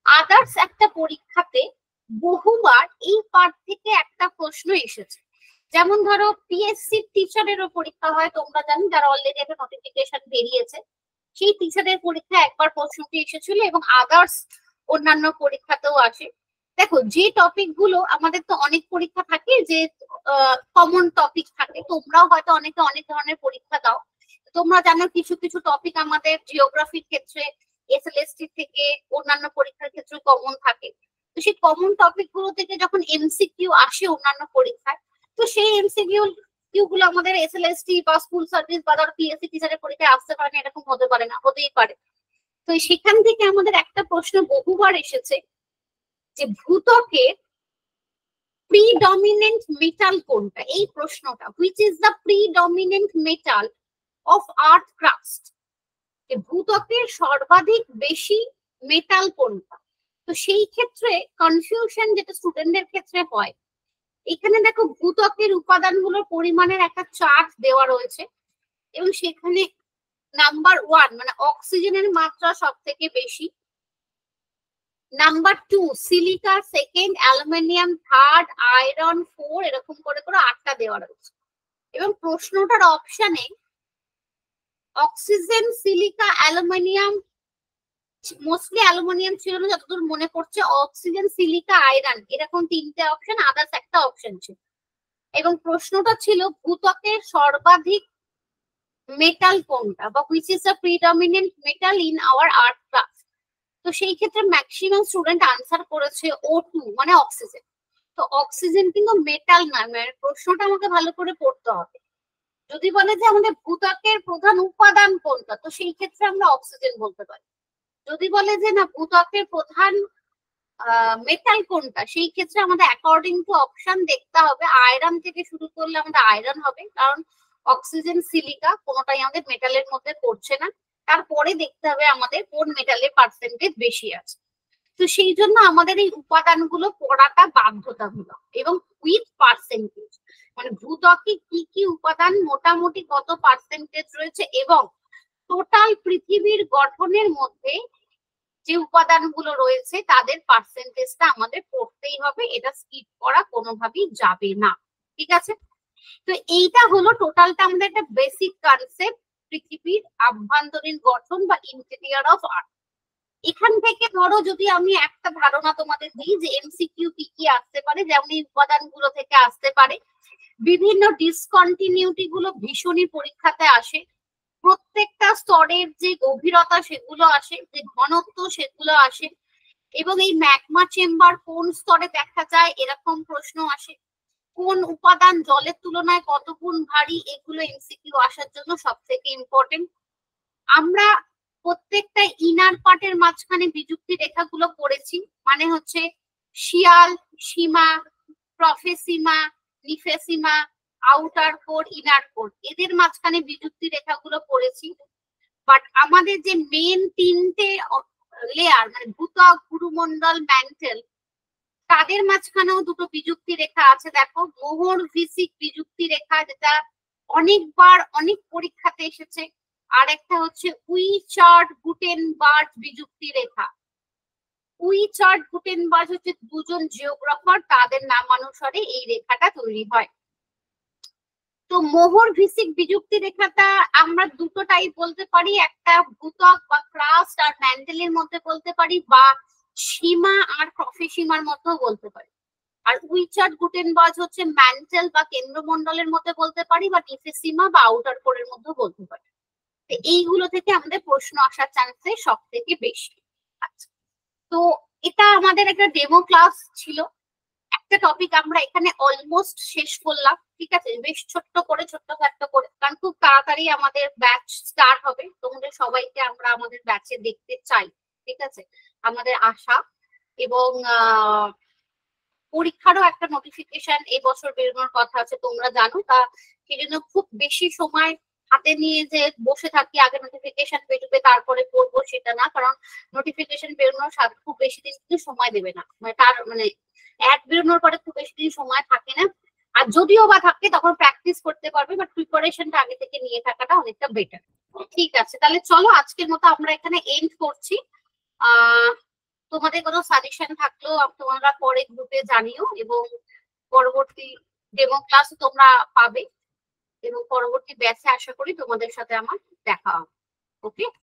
আদার্স একটা পরীক্ষাতে বহুবার এই পার্ট থেকে একটা প্রশ্ন এসেছে। যেমন ধরো পিএসসি টিচারেরও পরীক্ষা হয়, তোমরা জানো, যারা অলরেডি একটা নোটিফিকেশন বেরিয়েছে, সেই টিচারের পরীক্ষা একবার প্রশ্নটি এসেছিল এবং আদার্স অন্যান্য পরীক্ষাতেও আসে। দেখো, যে টপিক গুলো আমাদের তো অনেক পরীক্ষা থাকে, যে কমন টপিক থাকে, তোমরাও হয়তো অনেকে অনেক ধরনের পরীক্ষা দাও। তোমরা জানো কিছু কিছু টপিক আমাদের জিওগ্রাফির ক্ষেত্রে এসএলএসটি থেকে অন্যান্য পরীক্ষার ক্ষেত্রে কমন থাকে। তো সেই কমন টপিক গুলো থেকে যখন এমসিকিউ আসে অন্যান্য পরীক্ষায়, তো সেই এমসিকিউ গুলো আমাদের এসএলএসটি বা স্কুল সার্ভিস বা ধর পিএসসি টিচারের পরীক্ষায় আসতে পারে না, এরকম হতে পারে না, হতেই পারে। তো সেখান থেকে আমাদের একটা প্রশ্ন বহুবার এসেছে, যে ভূত্বকের প্রিডমিনেন্ট মেটাল কোনটা, এই প্রশ্নটা, which is the predominant metal of earth crust, ভূত্বকের সর্বাধিক বেশি মেটাল কোনটা। তো সেই ক্ষেত্রে কনফিউশন যেটা স্টুডেন্টদের ক্ষেত্রে হয়, এখানে দেখো ভূত্বকের উপাদানগুলোর পরিমাণের একটা চার্ট দেওয়া রয়েছে এবং সেখানে নাম্বার 1 মানে অক্সিজেনের মাত্রা সব থেকে বেশি, number 2 silica, second aluminium, third iron, 4, এরকম করে করে 8টা দেওয়া রয়েছে। এবং প্রশ্নটার অপশনে oxygen, silica, aluminium, mostly aluminium ছিল না যতদূর মনে পড়ছে, অক্সিজেন, সিলিকা, আয়রন, এরকম 3টে অপশন, আদার্স একটা অপশন ছিল। এবং প্রশ্নটা ছিল ভূত্বকের সর্বাধিক মেটাল কোনটা, বা which is the predominant metal in our earth crust. তো সেই ক্ষেত্রে ম্যাক্সিমাম স্টুডেন্ট আনসার করেছে O2 মানে অক্সিজেন। তো অক্সিজেন কিন্তু মেটাল না, মানে প্রশ্নটা আমাকে ভালো করে পড়তে হবে। যদি বলে যে আমাদের ভূত্বকের প্রধান উপাদান কোনটা, তো সেই ক্ষেত্রে আমরা অক্সিজেন বলতে পারি। যদি বলে যে না ভূত্বকের প্রধান মেটাল কোনটা, সেই ক্ষেত্রে আমাদের অ্যাকর্ডিং টু অপশন দেখতে হবে, আয়রন থেকে শুরু করলে আমাদের আয়রন হবে, কারণ অক্সিজেন, সিলিকা কোনোটাই আমাদের মেটালের মধ্যে পড়ছে না। তারপরে দেখতে হবে আমাদের কোন মেটালের পার্সেন্টেজ বেশি আছে। তো সেই জন্য আমাদের এই উপাদানগুলো পড়াটা বাধ্যতামূলক এবং উইথ পার্সেন্টেজ, মানে ভূত্বকে কি কি উপাদান মোটামুটি কত পার্সেন্টেজ রয়েছে এবং টোটাল পৃথিবীর গঠনের মধ্যে যে উপাদানগুলো রয়েছে তাদের পার্সেন্টেজটা আমাদের পড়তেই হবে, এটা স্কিপ করা কোনোভাবেই যাবে না। ঠিক আছে, তো এইটা হলো টোটালটা আমাদের একটা বেসিক কনসেপ্ট পৃথিবীর আভ্যন্তরীণ গঠন বা ইন্টেরিয়র অফ আর্থ। এখান থেকে ধরো যদি আমি একটা ধারণা তোমাদের দিই যে এমসিকিউ কি কি আসতে পারে, যেমন এই উপাদানগুলো থেকে আসতে পারে বিভিন্ন ডিসকন্টিনিউটি গুলো ভীষণই পরীক্ষাতে আসে, প্রত্যেকটা স্তরের যে গভীরতা সেগুলো আসে, যে ঘনত্ব সেগুলো আসে, এবং এই ম্যাগমা চেম্বার কোন স্তরে দেখা যায় এরকম প্রশ্ন আসে, কোন উপাদান জলের তুলনায় কত গুণ ভারী, এগুলো এমসিকিউ আসার জন্য সব থেকে ইম্পর্টেন্ট। আমরা প্রত্যেকটা ইনার পার্টের মাঝখানে বিযুক্তি রেখাগুলো পড়েছি, মানে হচ্ছে শিয়াল, সীমা, প্রফেসিমা, নিফেসিমা, আউটার কোর, ইনার কোর, এদের মাঝখানে বিযুক্তি রেখাগুলো পড়েছি। বাট আমাদের যে মেন তিনটে লেয়ার মানে ভূত্বক, গুরুমণ্ডল, ম্যান্টেল, তাদের মাঝখানেও দুটো বিযুক্তি রেখা আছে। দেখো মোহর ভিসিক বিযুক্তি রেখা, যেটা অনেকবার অনেক পরীক্ষাতে এসেছে, আর একটা হচ্ছে উইচার্ড গুটেনবার্গ বিযুক্তি রেখা। উইচার্ড গুটেনবার্গ হচ্ছে দুজন জিওগ্রাফার, তাদের নামানুসারে এই রেখাটা তৈরি হয়। তো মোহর ভিসিক বিযুক্তি রেখাটা আমরা দুটো টাইপ বলতে পারি, একটা ভূত্বক বা ক্রাস্ট আর ম্যান্টেলের মধ্যে বলতে পারি, বা সীমা আর প্রফেসিমার মধ্যেও বলতে পারি। আর উইচার্ড গুটেনবার্গ হচ্ছে ম্যান্টেল বা কেন্দ্রমণ্ডলের মধ্যে বলতে পারি, বা নিফেসিমা বা আউটার কোরের মধ্যে বলতে পারি। এইগুলো থেকে আমাদের প্রশ্ন আসার চান্সেস সব থেকে বেশি। আচ্ছা, তো এটা আমাদের একটা ডেমো ক্লাস ছিল, একটা টপিক আমরা এখানে অলমোস্ট শেষ করলাম। ঠিক আছে, বেশ ছোট্ট করে কারণ খুব তাড়াতাড়ি আমাদের ব্যাচ স্টার্ট হবে, তোমাদের সবাইকে আমরা আমাদের ব্যাচে দেখতে চাই। ঠিক আছে, আমাদের আশা। এবং পরীক্ষারও একটা নোটিফিকেশন এবছর বেরোনোর কথা আছে, তোমরা জানো। তা সেই জন্য খুব বেশি সময় হাতে নিয়ে যে বসে থাকি আগে নোটিফিকেশন বেরোবে তারপরে পড়বো, সেটা না। কারণ নোটিফিকেশন বেরোনোর সাথে খুব বেশি দিন কিন্তু সময় দেবে না, মানে তার মানে অ্যাড বেরোনোর পরে খুব বেশি দিন সময় থাকে না। আর যদিও বা থাকে তখন প্র্যাকটিস করতে পারবে, বাট প্রিপারেশনটা আগে থেকে নিয়ে থাকাটা অনেকটা বেটার। ঠিক আছে, তাহলে চলো আজকের মতো আমরা এখানে এন্ড করছি। তোমাদের কোনো সাজেশন থাকলেও তোমরা পরে গ্রুপে জানিও, এবং পরবর্তী ডেমো ক্লাস তোমরা পাবে, এবং পরবর্তী ব্যাচে আশা করি তোমাদের সাথে আমার দেখা হবে। ওকে।